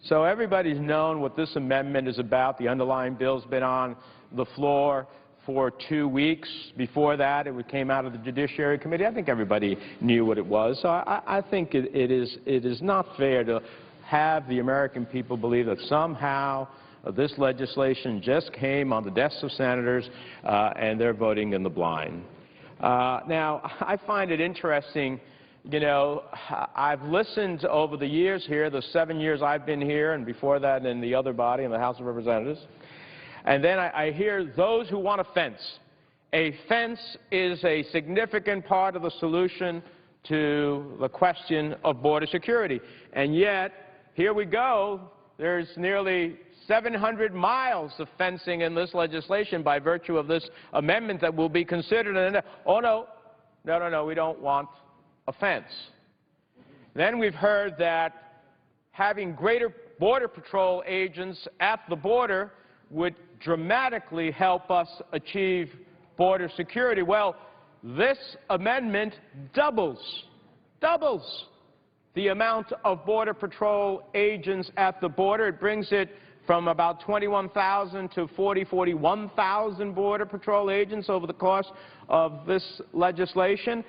So everybody's known what this amendment is about. The underlying bill's been on the floor for 2 weeks. Before that, it came out of the Judiciary Committee. I think everybody knew what it was. So I think it is not fair to have the American people believe that somehow this legislation just came on the desks of senators and they're voting in the blind. Now, I find it interesting. You know, I've listened over the years here, the 7 years I've been here, and before that in the other body, in the House of Representatives, and then I hear those who want a fence. A fence is a significant part of the solution to the question of border security. And yet, here we go, there's nearly 700 miles of fencing in this legislation by virtue of this amendment that will be considered. And, oh, no, we don't want a fence. Then we've heard that having greater Border Patrol agents at the border would dramatically help us achieve border security. Well, this amendment doubles the amount of Border Patrol agents at the border. It brings it from about 21,000 to 41,000 Border Patrol agents over the course of this legislation.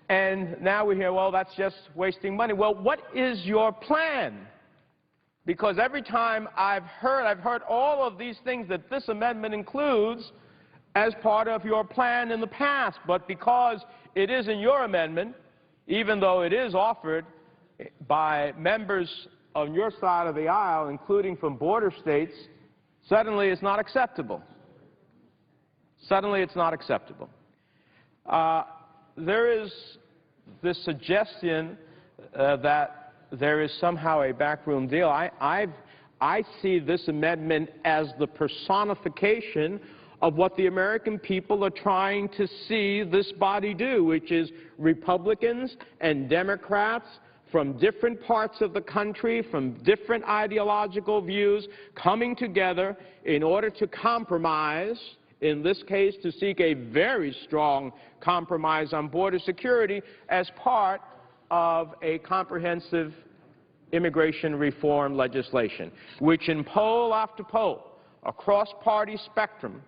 And now we hear, well, that's just wasting money. Well, what is your plan? Because every time I've heard all of these things that this amendment includes as part of your plan in the past. But because it isn't your amendment, even though it is offered by members on your side of the aisle, including from border states, suddenly it's not acceptable. Suddenly it's not acceptable. There is this suggestion that there is somehow a backroom deal. I see this amendment as the personification of what the American people are trying to see this body do, which is Republicans and Democrats from different parts of the country, from different ideological views, coming together in order to compromise, in this case to seek a very strong compromise on border security as part of a comprehensive immigration reform legislation, which in poll after poll, across party spectrum,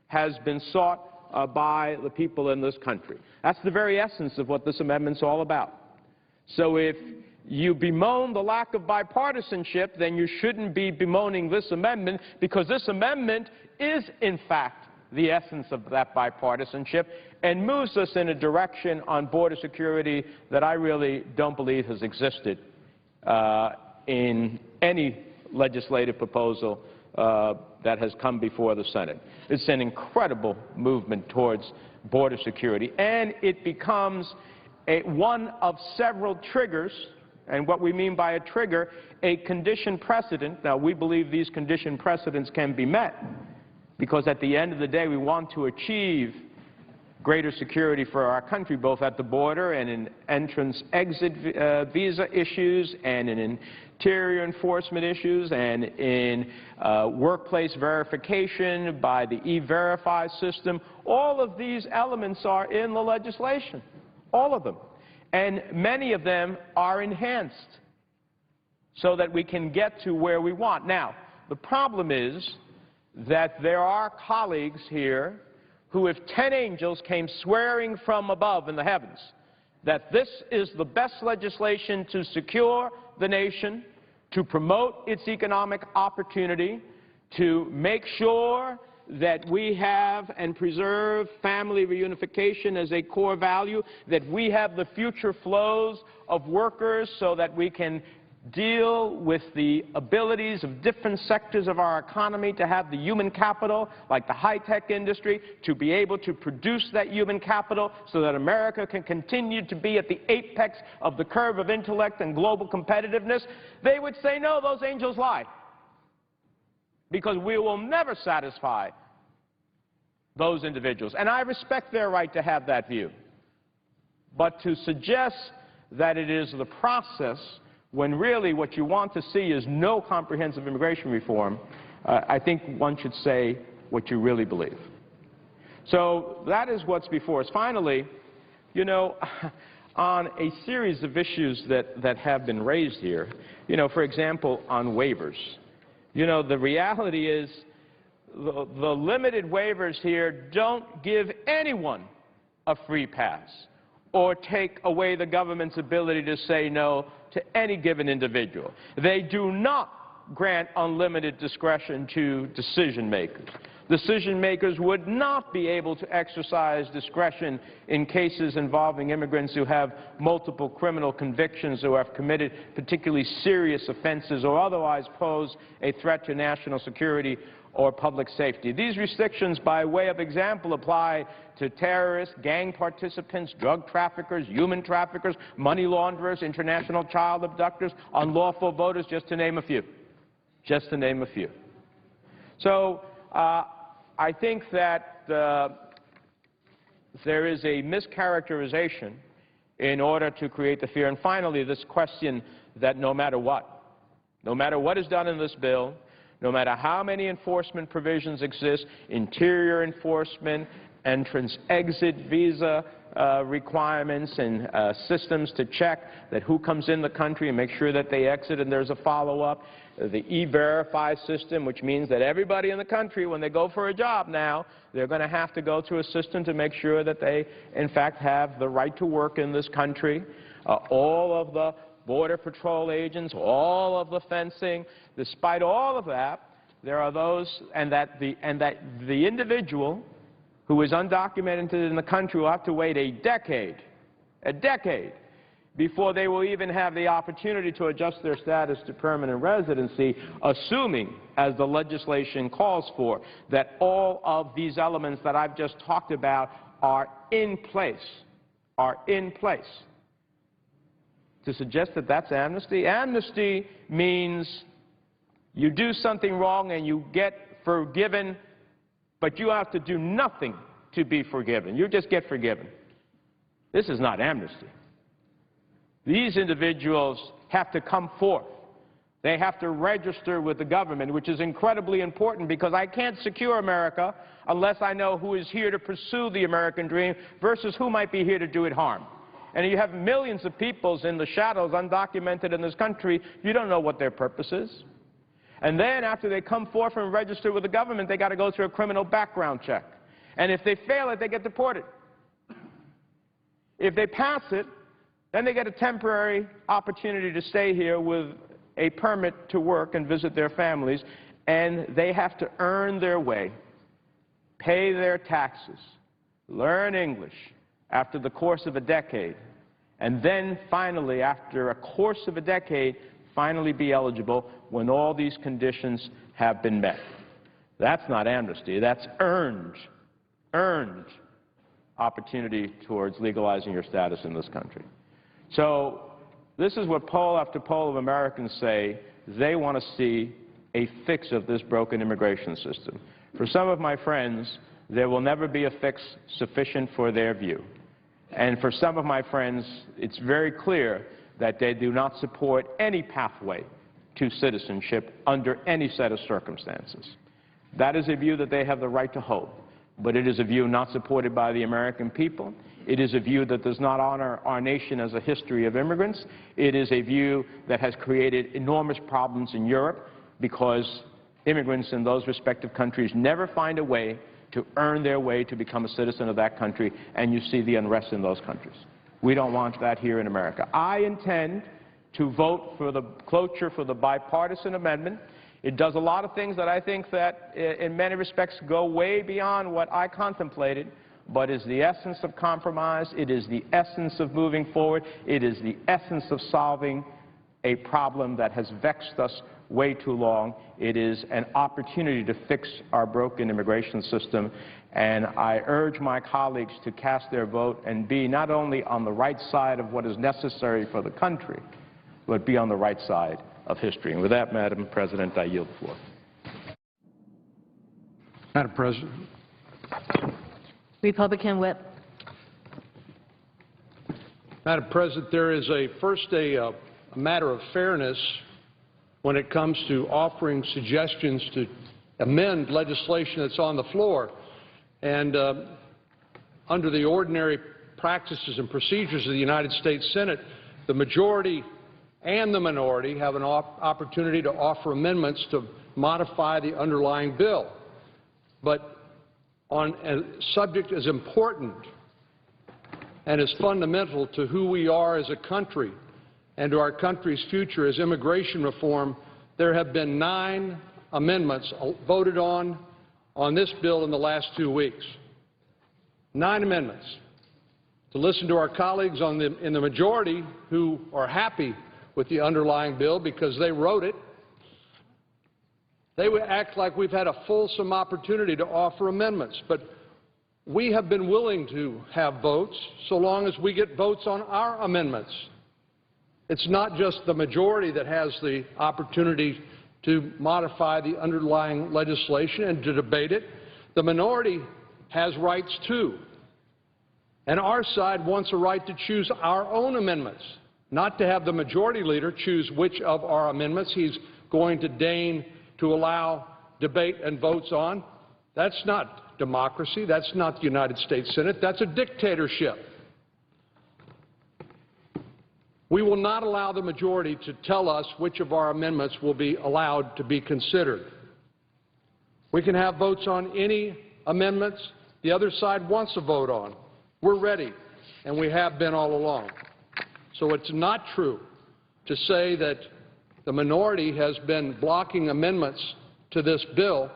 has been sought by the people in this country. That's the very essence of what this amendment's all about. So if you bemoan the lack of bipartisanship, then you shouldn't be bemoaning this amendment, because this amendment is, in fact, the essence of that bipartisanship and moves us in a direction on border security that I really don't believe has existed in any legislative proposal that has come before the Senate. It's an incredible movement towards border security, and it becomes one of several triggers, and what we mean by a trigger, a condition precedent. Now, we believe these condition precedents can be met, because at the end of the day, we want to achieve greater security for our country, both at the border and in entrance-exit visa issues and in interior enforcement issues and in workplace verification by the E-Verify system. All of these elements are in the legislation, all of them. And many of them are enhanced so that we can get to where we want. Now, the problem is that there are colleagues here who, if 10 angels came swearing from above in the heavens that this is the best legislation to secure the nation, to promote its economic opportunity, to make sure that we have and preserve family reunification as a core value, that we have the future flows of workers so that we can deal with the abilities of different sectors of our economy to have the human capital, like the high-tech industry, to be able to produce that human capital so that America can continue to be at the apex of the curve of intellect and global competitiveness, they would say, no, those angels lie, because we will never satisfy those individuals. And I respect their right to have that view. But to suggest that it is the process when really what you want to see is no comprehensive immigration reform, I think one should say what you really believe. So that is what's before us. Finally, you know, on a series of issues that have been raised here, you know, for example, on waivers, you know, the reality is the limited waivers here don't give anyone a free pass or take away the government's ability to say no to any given individual. They do not grant unlimited discretion to decision makers. Decision makers would not be able to exercise discretion in cases involving immigrants who have multiple criminal convictions or have committed particularly serious offenses or otherwise pose a threat to national security or public safety. These restrictions, by way of example, apply to terrorists, gang participants, drug traffickers, human traffickers, money launderers, international child abductors, unlawful voters, just to name a few. Just to name a few. So I think that there is a mischaracterization in order to create the fear. And finally, this question that no matter what, no matter what is done in this bill, no matter how many enforcement provisions exist, interior enforcement, entrance-exit visa requirements and systems to check that who comes in the country and make sure that they exit and there's a follow-up, the E-Verify system, which means that everybody in the country, when they go for a job now, they're going to have to go through a system to make sure that they, in fact, have the right to work in this country. All of the Border Patrol agents, all of the fencing, despite all of that, there are those, and that the individual who is undocumented in the country will have to wait a decade, before they will even have the opportunity to adjust their status to permanent residency, assuming, as the legislation calls for, that all of these elements that I've just talked about are in place. To suggest that that's amnesty? Amnesty means you do something wrong and you get forgiven, but you have to do nothing to be forgiven. You just get forgiven. This is not amnesty. These individuals have to come forth. They have to register with the government, which is incredibly important because I can't secure America unless I know who is here to pursue the American dream versus who might be here to do it harm. And you have millions of people in the shadows, undocumented in this country, you don't know what their purpose is. And then after they come forth and register with the government, they got to go through a criminal background check. And if they fail it, they get deported. If they pass it, then they get a temporary opportunity to stay here with a permit to work and visit their families, and they have to earn their way, pay their taxes, learn English after the course of a decade, and then finally, after a course of a decade, finally be eligible when all these conditions have been met. That's not amnesty. That's earned opportunity towards legalizing your status in this country. So this is what poll after poll of Americans say. They want to see a fix of this broken immigration system. For some of my friends, there will never be a fix sufficient for their view. And for some of my friends, it's very clear that they do not support any pathway to citizenship under any set of circumstances. That is a view that they have the right to hold, but it is a view not supported by the American people. It is a view that does not honor our nation as a history of immigrants. It is a view that has created enormous problems in Europe because immigrants in those respective countries never find a way to earn their way to become a citizen of that country, and you see the unrest in those countries. We don't want that here in America. I intend to vote for the cloture for the bipartisan amendment. It does a lot of things that I think that in many respects go way beyond what I contemplated, but is the essence of compromise. It is the essence of moving forward. It is the essence of solving a problem that has vexed us way too long. It is an opportunity to fix our broken immigration system, and I urge my colleagues to cast their vote and be not only on the right side of what is necessary for the country, but be on the right side of history. And with that, Madam President, I yield the floor.
Madam President.
Republican Whip.
Madam President, there is a matter of fairness when it comes to offering suggestions to amend legislation that's on the floor. And under the ordinary practices and procedures of the United States Senate, the majority and the minority have an opportunity to offer amendments to modify the underlying bill. But on a subject as important and as fundamental to who we are as a country and to our country's future as immigration reform, there have been 9 amendments voted on this bill in the last 2 weeks. 9 amendments. To listen to our colleagues in the majority who are happy with the underlying bill because they wrote it, they would act like we've had a fulsome opportunity to offer amendments. But we have been willing to have votes so long as we get votes on our amendments. It's not just the majority that has the opportunity to modify the underlying legislation and to debate it. The minority has rights too. And our side wants a right to choose our own amendments, not to have the majority leader choose which of our amendments he's going to deign to allow debate and votes on. That's not democracy. That's not the United States Senate. That's a dictatorship. We will not allow the majority to tell us which of our amendments will be allowed to be considered. We can have votes on any amendments the other side wants a vote on. We're ready, and we have been all along. So it's not true to say that the minority has been blocking amendments to this bill.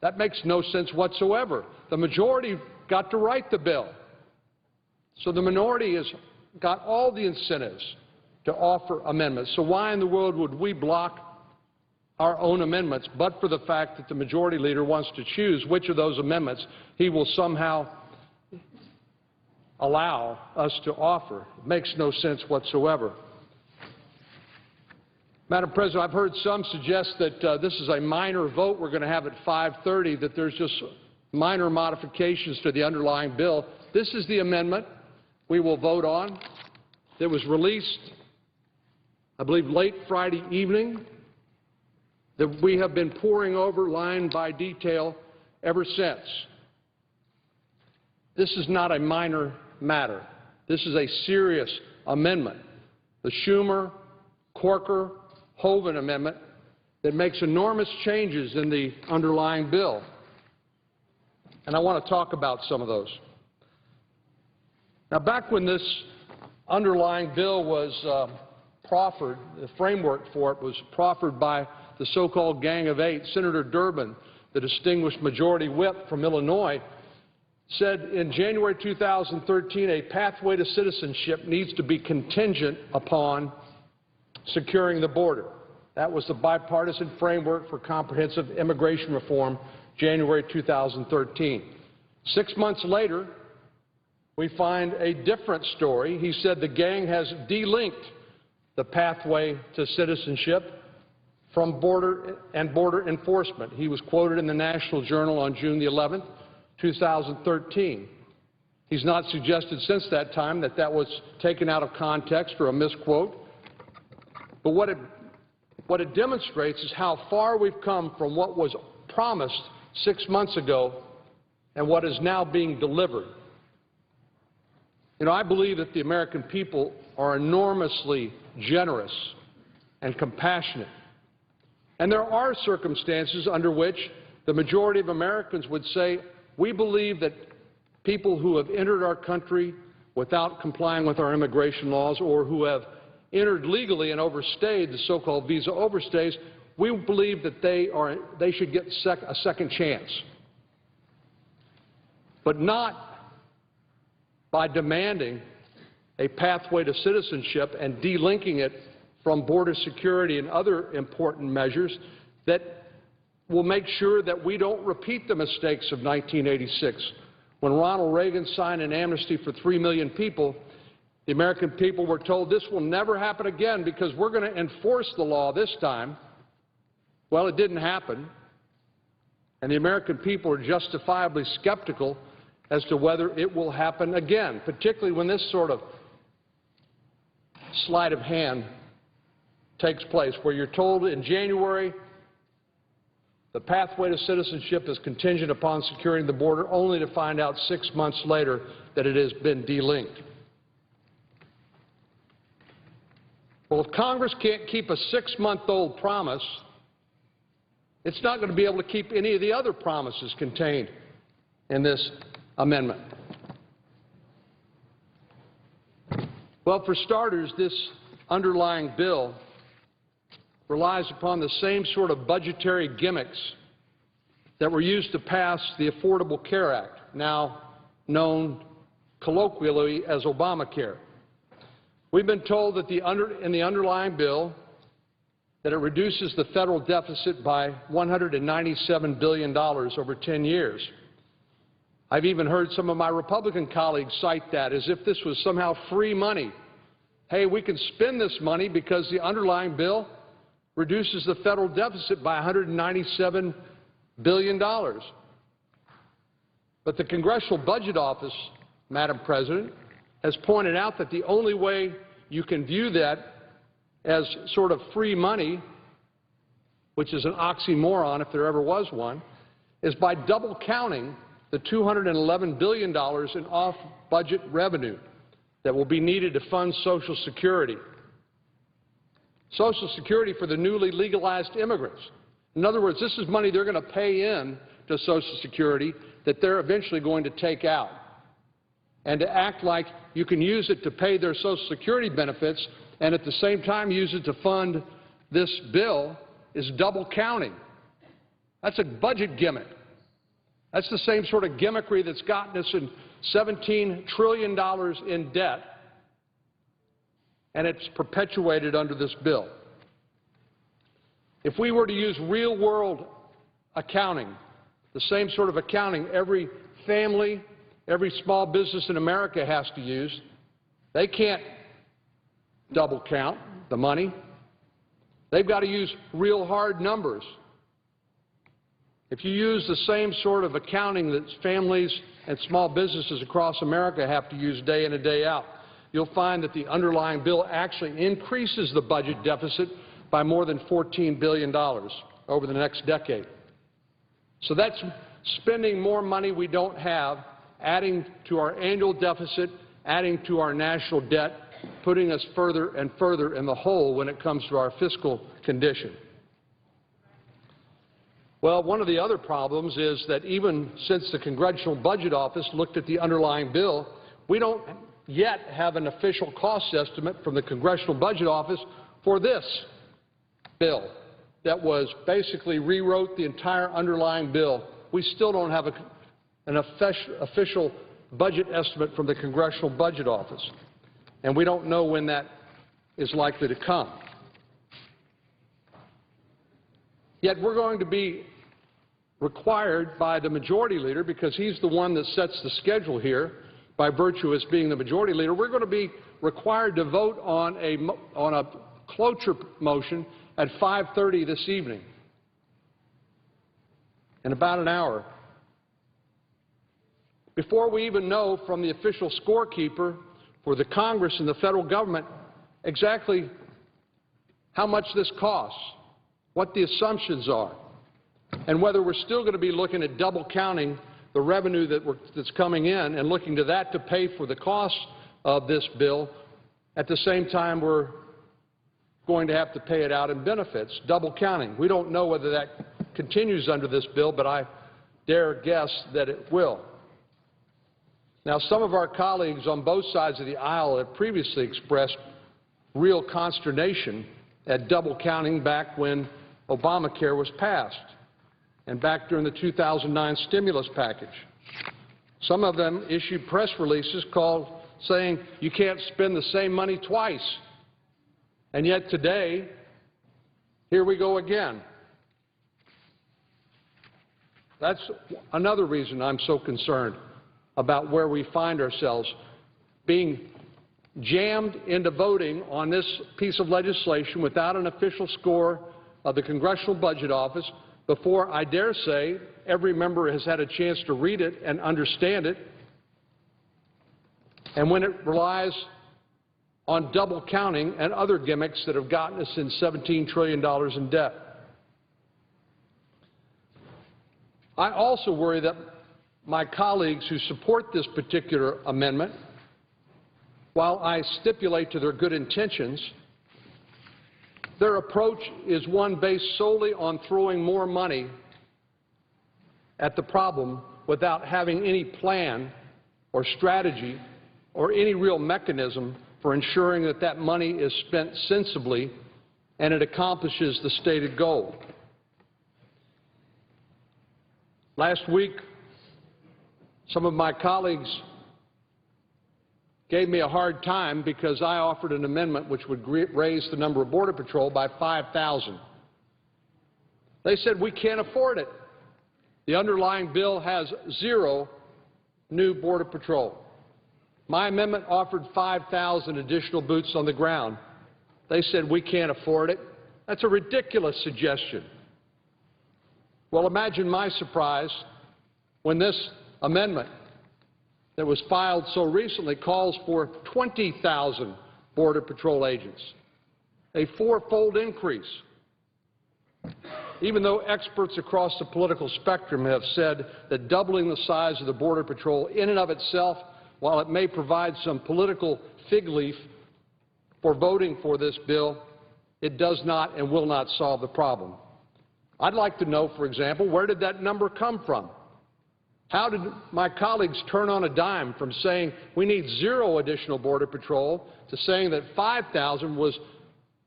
That makes no sense whatsoever. The majority got to write the bill. So the minority has got all the incentives to offer amendments. So why in the world would we block our own amendments but for the fact that the majority leader wants to choose which of those amendments he will somehow allow us to offer? It makes no sense whatsoever. Madam President, I've heard some suggest that this is a minor vote we're going to have at 5:30, that there's just minor modifications to the underlying bill. This is the amendment we will vote on. It was released, I believe, late Friday evening, that we have been poring over line by detail ever since. This is not a minor matter. This is a serious amendment. The Schumer, Corker-Hoeven amendment that makes enormous changes in the underlying bill. And I want to talk about some of those. Now, back when this underlying bill was proffered, the framework for it was proffered by the so-called Gang of Eight, Senator Durbin, the distinguished majority whip from Illinois, said in January 2013, a pathway to citizenship needs to be contingent upon securing the border. That was the bipartisan framework for comprehensive immigration reform, January 2013. 6 months later, we find a different story. He said the gang has delinked the pathway to citizenship from border enforcement. He was quoted in the National Journal on June the 11th, 2013. He's not suggested since that time that that was taken out of context or a misquote. But what it demonstrates is how far we've come from what was promised 6 months ago and what is now being delivered. You know, I believe that the American people are enormously generous and compassionate. And there are circumstances under which the majority of Americans would say, we believe that people who have entered our country without complying with our immigration laws or who have entered legally and overstayed, the so-called visa overstays, we believe that they should get a second chance. But not by demanding a pathway to citizenship and delinking it from border security and other important measures that will make sure that we don't repeat the mistakes of 1986. When Ronald Reagan signed an amnesty for 3 million people, the American people were told this will never happen again because we're going to enforce the law this time. Well, it didn't happen, and the American people are justifiably skeptical as to whether it will happen again, particularly when this sort of sleight of hand takes place, where you're told in January the pathway to citizenship is contingent upon securing the border, only to find out 6 months later that it has been delinked. Well, if Congress can't keep a 6-month-old promise, it's not going to be able to keep any of the other promises contained in this amendment. Well, for starters, this underlying bill relies upon the same sort of budgetary gimmicks that were used to pass the Affordable Care Act, now known colloquially as Obamacare. We've been told that in the underlying bill that it reduces the federal deficit by $197 billion over 10 years. I've even heard some of my Republican colleagues cite that as if this was somehow free money. Hey, we can spend this money because the underlying bill reduces the federal deficit by $197 billion. But the Congressional Budget Office, Madam President, has pointed out that the only way you can view that as sort of free money which is an oxymoron if there ever was one, is by double counting the $211 billion in off-budget revenue that will be needed to fund Social Security. Social Security for the newly legalized immigrants. In other words, this is money they're going to pay in to Social Security that they're eventually going to take out. And to act like you can use it to pay their Social Security benefits and at the same time use it to fund this bill is double counting. That's a budget gimmick. That's the same sort of gimmickry that's gotten us in $17 trillion in debt, and it's perpetuated under this bill. If we were to use real-world accounting, the same sort of accounting every family, every small business in America has to use, they can't double count the money. They've got to use real hard numbers. If you use the same sort of accounting that families and small businesses across America have to use day in and day out, you'll find that the underlying bill actually increases the budget deficit by more than $14 billion over the next decade. So that's spending more money we don't have, adding to our annual deficit, adding to our national debt, putting us further and further in the hole when it comes to our fiscal condition. Well, one of the other problems is that even since the Congressional Budget Office looked at the underlying bill, we don't yet have an official cost estimate from the Congressional Budget Office for this bill that was basically rewrote the entire underlying bill. We still don't have an official budget estimate from the Congressional Budget Office, and we don't know when that is likely to come. Yet we're going to be required by the majority leader, because he's the one that sets the schedule here by virtue of being the majority leader, we're going to be required to vote on a cloture motion at 5:30 this evening, in about an hour, before we even know from the official scorekeeper for the Congress and the federal government exactly how much this costs, what the assumptions are, and whether we're still going to be looking at double counting the revenue that's coming in and looking to that to pay for the cost of this bill. At the same time, we're going to have to pay it out in benefits, double counting. We don't know whether that continues under this bill, but I dare guess that it will. Now, some of our colleagues on both sides of the aisle have previously expressed real consternation at double counting back when Obamacare was passed and back during the 2009 stimulus package. Some of them issued press releases saying you can't spend the same money twice. And yet today, here we go again. That's another reason I'm so concerned about where we find ourselves, being jammed into voting on this piece of legislation without an official score of the Congressional Budget Office before, I dare say, every member has had a chance to read it and understand it, and when it relies on double counting and other gimmicks that have gotten us in $17 trillion in debt. I also worry that my colleagues who support this particular amendment, while I stipulate to their good intentions, their approach is one based solely on throwing more money at the problem without having any plan or strategy or any real mechanism for ensuring that that money is spent sensibly and it accomplishes the stated goal. Last week, some of my colleagues gave me a hard time because I offered an amendment which would raise the number of Border Patrol by 5,000. They said, we can't afford it. The underlying bill has 0 new Border Patrol. My amendment offered 5,000 additional boots on the ground. They said, we can't afford it. That's a ridiculous suggestion. Well, imagine my surprise when this amendment that was filed so recently calls for 20,000 Border Patrol agents, a 4-fold increase. even though experts across the political spectrum have said that doubling the size of the Border Patrol in and of itself, while it may provide some political fig leaf for voting for this bill, it does not and will not solve the problem. I'd like to know, for example, where did that number come from? How did my colleagues turn on a dime from saying we need 0 additional Border Patrol to saying that 5,000 was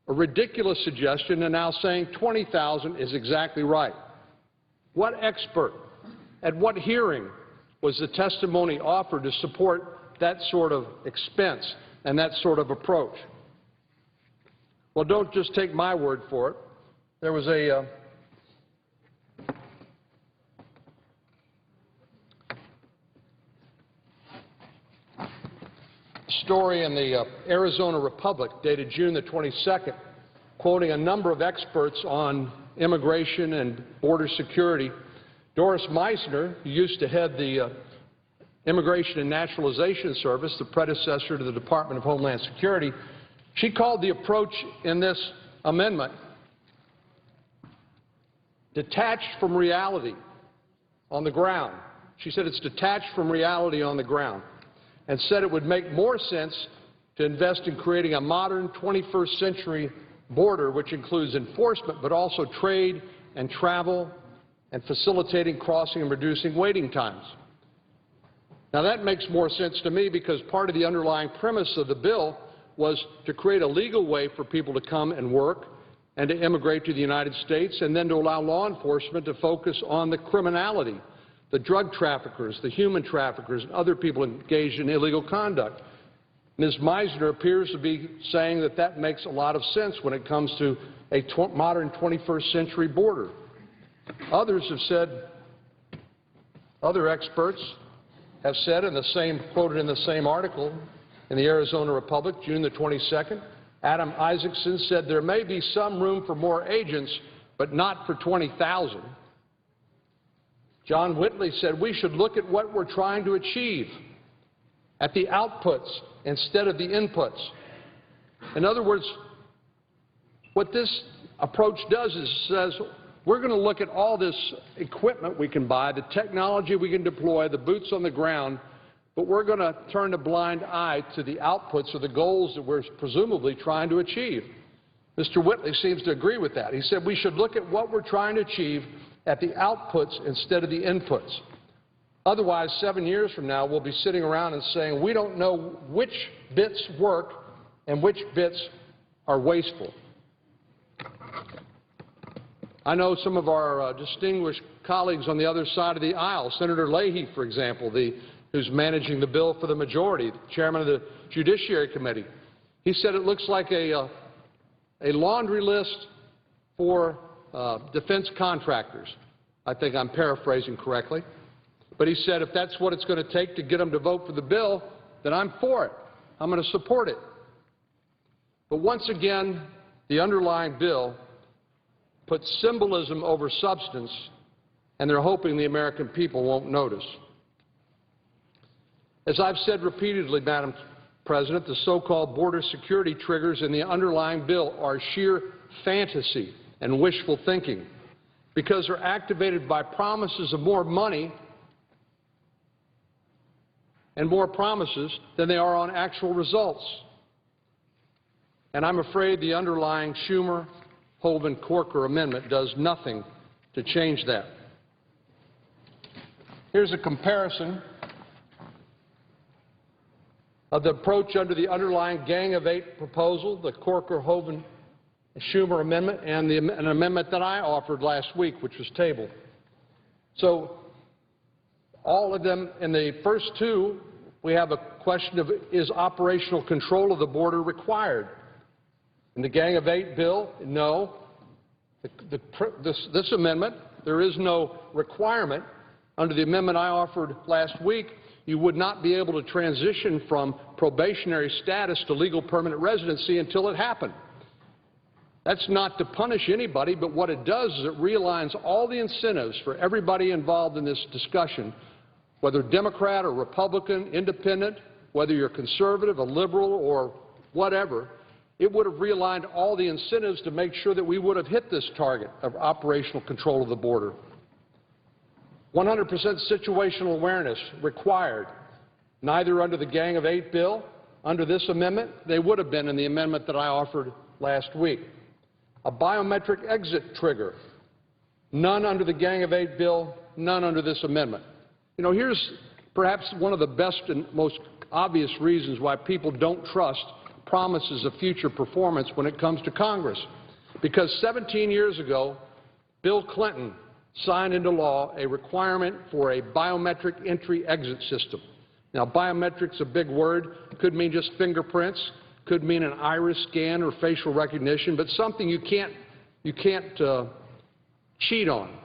a ridiculous suggestion and now saying 20,000 is exactly right? What expert, at what hearing was the testimony offered to support that sort of expense and that sort of approach? Well, don't just take my word for it. There was a story in the Arizona Republic dated June the 22nd, quoting a number of experts on immigration and border security. Doris Meissner, who used to head the Immigration and Naturalization Service, the predecessor to the Department of Homeland Security, she called the approach in this amendment detached from reality on the ground. She said it's detached from reality on the ground, and said it would make more sense to invest in creating a modern 21st century border which includes enforcement but also trade and travel and facilitating crossing and reducing waiting times. Now that makes more sense to me because part of the underlying premise of the bill was to create a legal way for people to come and work and to immigrate to the United States, and then to allow law enforcement to focus on the criminality, the drug traffickers, the human traffickers, and other people engaged in illegal conduct. Ms. Meissner appears to be saying that that makes a lot of sense when it comes to a modern 21st century border. Others have said, other experts have said in the same, quoted in the same article in the Arizona Republic, June the 22nd, Adam Isaacson said there may be some room for more agents, but not for 20,000. John Whitley said we should look at what we're trying to achieve, at the outputs instead of the inputs. In other words, what this approach does is says we're going to look at all this equipment we can buy, the technology we can deploy, the boots on the ground, but we're going to turn a blind eye to the outputs or the goals that we're presumably trying to achieve. Mr. Whitley seems to agree with that. He said we should look at what we're trying to achieve at the outputs instead of the inputs. Otherwise, 7 years from now, we'll be sitting around and saying we don't know which bits work and which bits are wasteful. I know some of our distinguished colleagues on the other side of the aisle, Senator Leahy, for example, who's managing the bill for the majority, chairman of the Judiciary Committee. He said it looks like a laundry list for defense contractors. I think I'm paraphrasing correctly. But he said if that's what it's going to take to get them to vote for the bill, then I'm for it. I'm going to support it. But once again, the underlying bill puts symbolism over substance, and they're hoping the American people won't notice. As I've said repeatedly, Madam President, the so-called border security triggers in the underlying bill are sheer fantasy and wishful thinking because they're activated by promises of more money and more promises than they are on actual results. And I'm afraid the underlying Schumer-Hoeven-Corker amendment does nothing to change that. Here's a comparison of the approach under the underlying Gang of Eight proposal, the Corker-Hoeven Schumer amendment, and an amendment that I offered last week, which was tabled. So all of them, in the first two, we have a question of is operational control of the required? In the Gang of Eight bill, no. This amendment, there is no requirement. Under the amendment I offered last week, you would not be able to transition from probationary status to legal permanent residency until it happened. That's not to punish anybody, but what it does is it realigns all the incentives for everybody involved in this discussion, whether Democrat or Republican, independent, whether you're conservative, a liberal, or whatever. it would have realigned all the incentives to make sure that we would have hit this target of operational control of the border. 100% situational awareness required, neither under the Gang of Eight bill, under this amendment. They would have been in the amendment that I offered last week. A biometric exit trigger, none under the Gang of Eight bill, none under this amendment. You know, here's perhaps one of the best and most obvious reasons why people don't trust promises of future performance when it comes to Congress. Because 17 years ago, Bill Clinton signed into law a requirement for a biometric entry-exit system. Now, biometric's a big word. Could mean just fingerprints, could mean an iris scan or facial recognition, but something you can't cheat on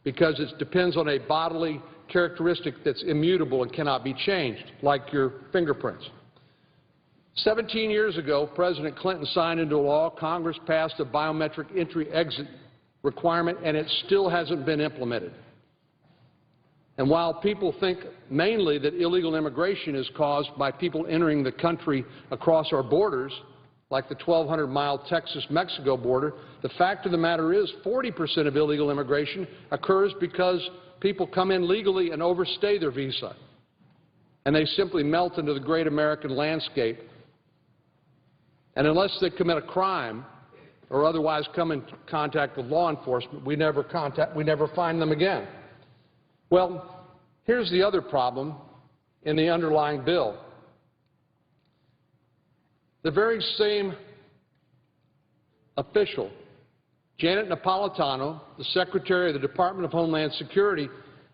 because it depends on a bodily characteristic that's immutable and cannot be changed, like your fingerprints. 17 years ago, President Clinton signed into law, Congress passed a biometric entry-exit requirement, and it still hasn't been implemented. And while people think mainly that illegal immigration is caused by people entering the country across our borders, like the 1,200-mile Texas-Mexico border, the fact of the matter is 40% of illegal immigration occurs because people come in legally and overstay their visa, and they simply melt into the great American landscape. And unless they commit a crime or otherwise come in contact with law enforcement, we never find them again. Well, here's the other problem in the underlying bill. The very same official, Janet Napolitano, the Secretary of the Department of Homeland Security,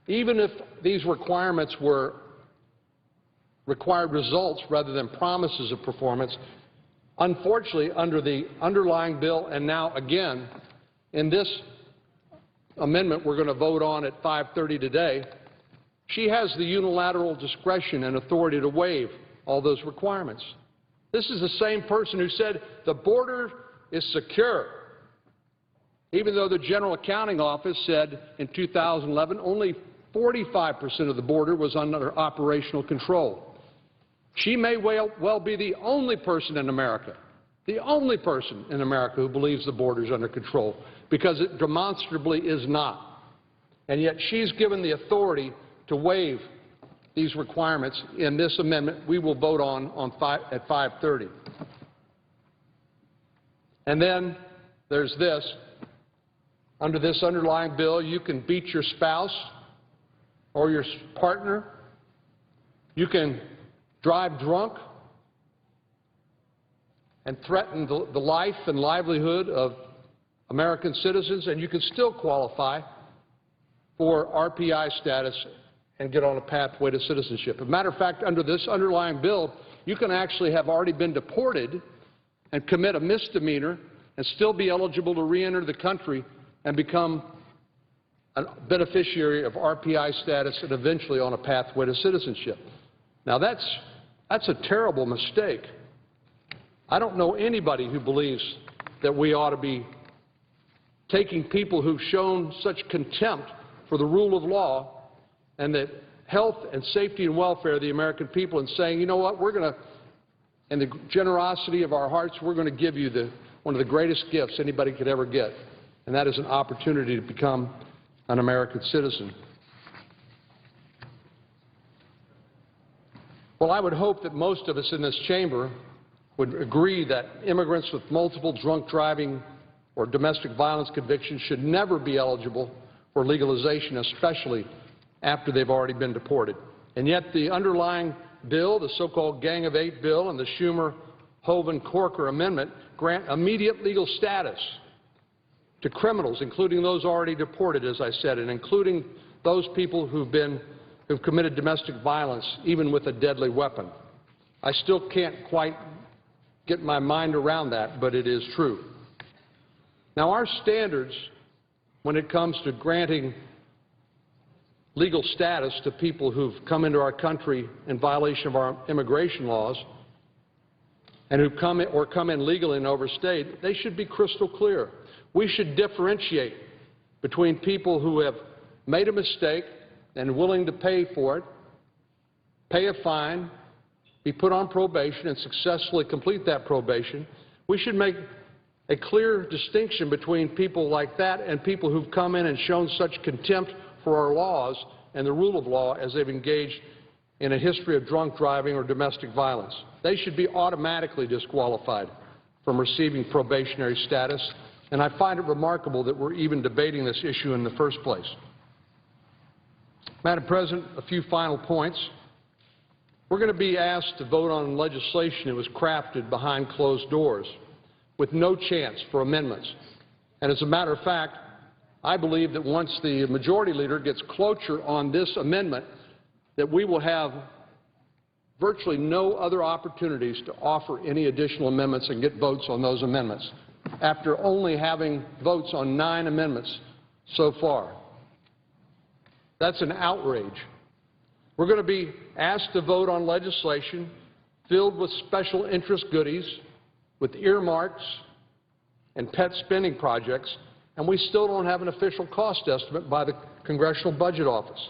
even if these requirements were required results rather than promises of performance, unfortunately, under the underlying bill and now again in this amendment we're going to vote on at 5:30 today, she has the unilateral discretion and authority to waive all those requirements. This is the same person who said the border is secure, even though the General Accounting Office said in 2011 only 45% of the border was under operational control. She may well be the only person in America who believes the border is under control, because it demonstrably is not. And yet she's given the authority to waive these requirements in this amendment we will vote on at 5:30. And then there's this. Under this underlying bill, you can beat your spouse or your partner. You can drive drunk and threaten the life and livelihood of American citizens, and you can still qualify for RPI status and get on a pathway to citizenship. As a matter of fact, under this underlying bill, you can actually have already been deported and commit a misdemeanor and still be eligible to re-enter the country and become a beneficiary of RPI status and eventually on a pathway to citizenship. Now that's a terrible mistake. I don't know anybody who believes that we ought to be taking people who've shown such contempt for the rule of law and the health and safety and welfare of the American people and saying, you know what, we're going to, in the generosity of our hearts, we're going to give you one of the greatest gifts anybody could ever get, and that is an opportunity to become an American citizen. Well, I would hope that most of us in this chamber would agree that immigrants with multiple drunk driving or domestic violence convictions should never be eligible for legalization, especially after they've already been deported. And yet the underlying bill, the so-called Gang of Eight bill, and the Schumer-Hoeven-Corker amendment grant immediate legal status to criminals, including those already deported, as I said, and including those people who've committed domestic violence, even with a deadly weapon. I still can't quite get my mind around that, but it is true. Now, our standards when it comes to granting legal status to people who've come into our country in violation of our immigration laws and who come in legally and overstayed, they should be crystal clear. We should differentiate between people who have made a mistake and are willing to pay for it, pay a fine, be put on probation and successfully complete that probation. We should make a clear distinction between people like that and people who've come in and shown such contempt for our laws and the rule of law as they've engaged in a history of drunk driving or domestic violence. They should be automatically disqualified from receiving probationary status, and I find it remarkable that we're even debating this issue in the first place. Madam President, a few final points. We're going to be asked to vote on legislation that was crafted behind closed doors with no chance for amendments. And as a matter of fact, I believe that once the majority leader gets cloture on this amendment, that we will have virtually no other opportunities to offer any additional amendments and get votes on those amendments, after only having votes on 9 amendments so far. That's an outrage. We're going to be asked to vote on legislation filled with special interest goodies, with earmarks and pet spending projects, and we still don't have an official cost estimate by the Congressional Budget Office.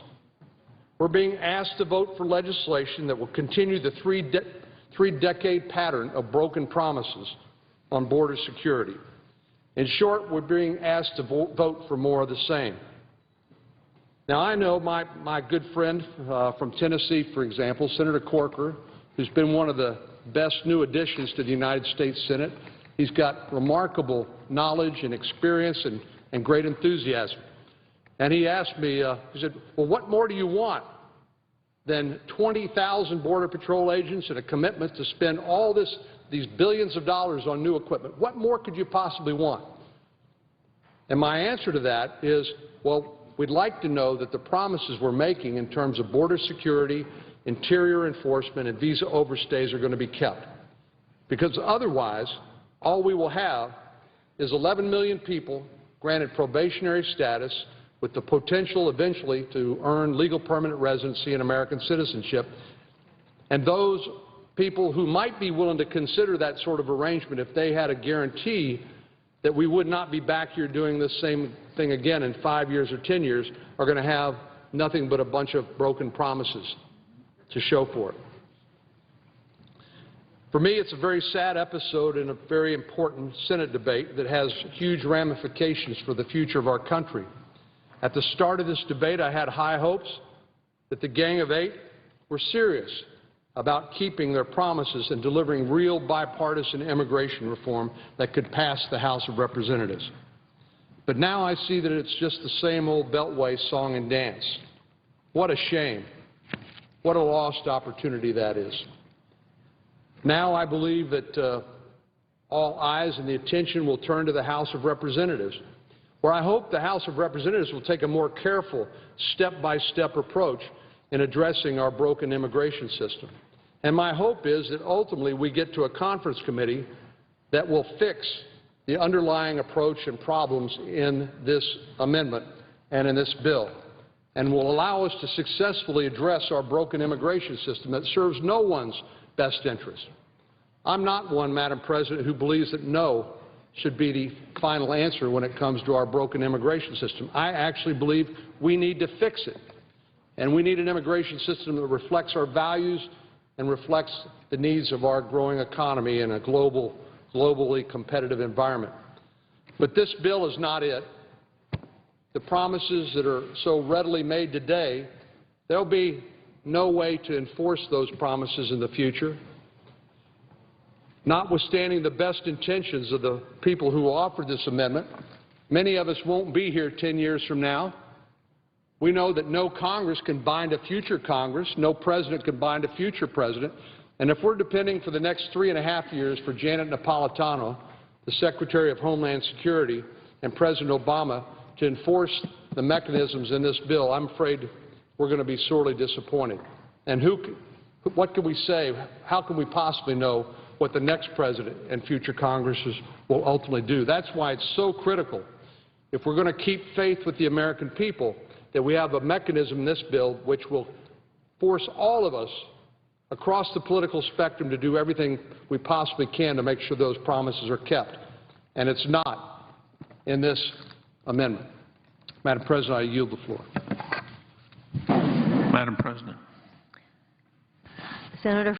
We're being asked to vote for legislation that will continue the three-decade pattern of broken promises on border security. In short, we're being asked to vote for more of the same. Now, I know my good friend from Tennessee, for example, Senator Corker, who's been one of the best new additions to the United States Senate. He's got remarkable knowledge and experience and great enthusiasm. And he asked me, he said, well, what more do you want than 20,000 Border Patrol agents and a commitment to spend all these billions of dollars on new equipment? What more could you possibly want? And my answer to that is, well, we'd like to know that the promises we're making in terms of border security, interior enforcement, and visa overstays are going to be kept. Because otherwise, all we will have is 11 million people granted probationary status with the potential eventually to earn legal permanent residency and American citizenship. And those people who might be willing to consider that sort of arrangement if they had a guarantee that we would not be back here doing this same thing again in 5 years or 10 years are going to have nothing but a bunch of broken promises to show for it. For me, it's a very sad episode in a very important Senate debate that has huge ramifications for the future of our country. At the start of this debate, I had high hopes that the Gang of Eight were serious about keeping their promises and delivering real bipartisan immigration reform that could pass the House of Representatives. But now I see that it's just the same old Beltway song and dance. What a shame. What a lost opportunity that is. Now I believe that all eyes and the attention will turn to the House of Representatives, where I hope the House of Representatives will take a more careful, step-by-step approach in addressing our broken immigration system. And my hope is that ultimately we get to a conference committee that will fix the underlying approach and problems in this amendment and in this bill, and will allow us to successfully address our broken immigration system that serves no one's best interest. I'm not one, Madam President, who believes that no should be the final answer when it comes to our broken immigration system. I actually believe we need to fix it. And we need an immigration system that reflects our values and reflects the needs of our growing economy in a globally competitive environment. But this bill is not it. The promises that are so readily made today, there'll be no way to enforce those promises in the future. Notwithstanding the best intentions of the people who offered this amendment, many of us won't be here 10 years from now. We know that no Congress can bind a future Congress, no president can bind a future president, and if we're depending for the next 3.5 years for Janet Napolitano, the Secretary of Homeland Security, and President Obama to enforce the mechanisms in this bill, I'm afraid we're going to be sorely disappointed. And what can we say? How can we possibly know what the next president and future Congresses will ultimately do? That's why it's so critical, if we're going to keep faith with the American people, that we have a mechanism in this bill which will force all of us across the political spectrum to do everything we possibly can to make sure those promises are kept. And it's not in this amendment. Madam President, I yield the floor.
Madam President.
Senator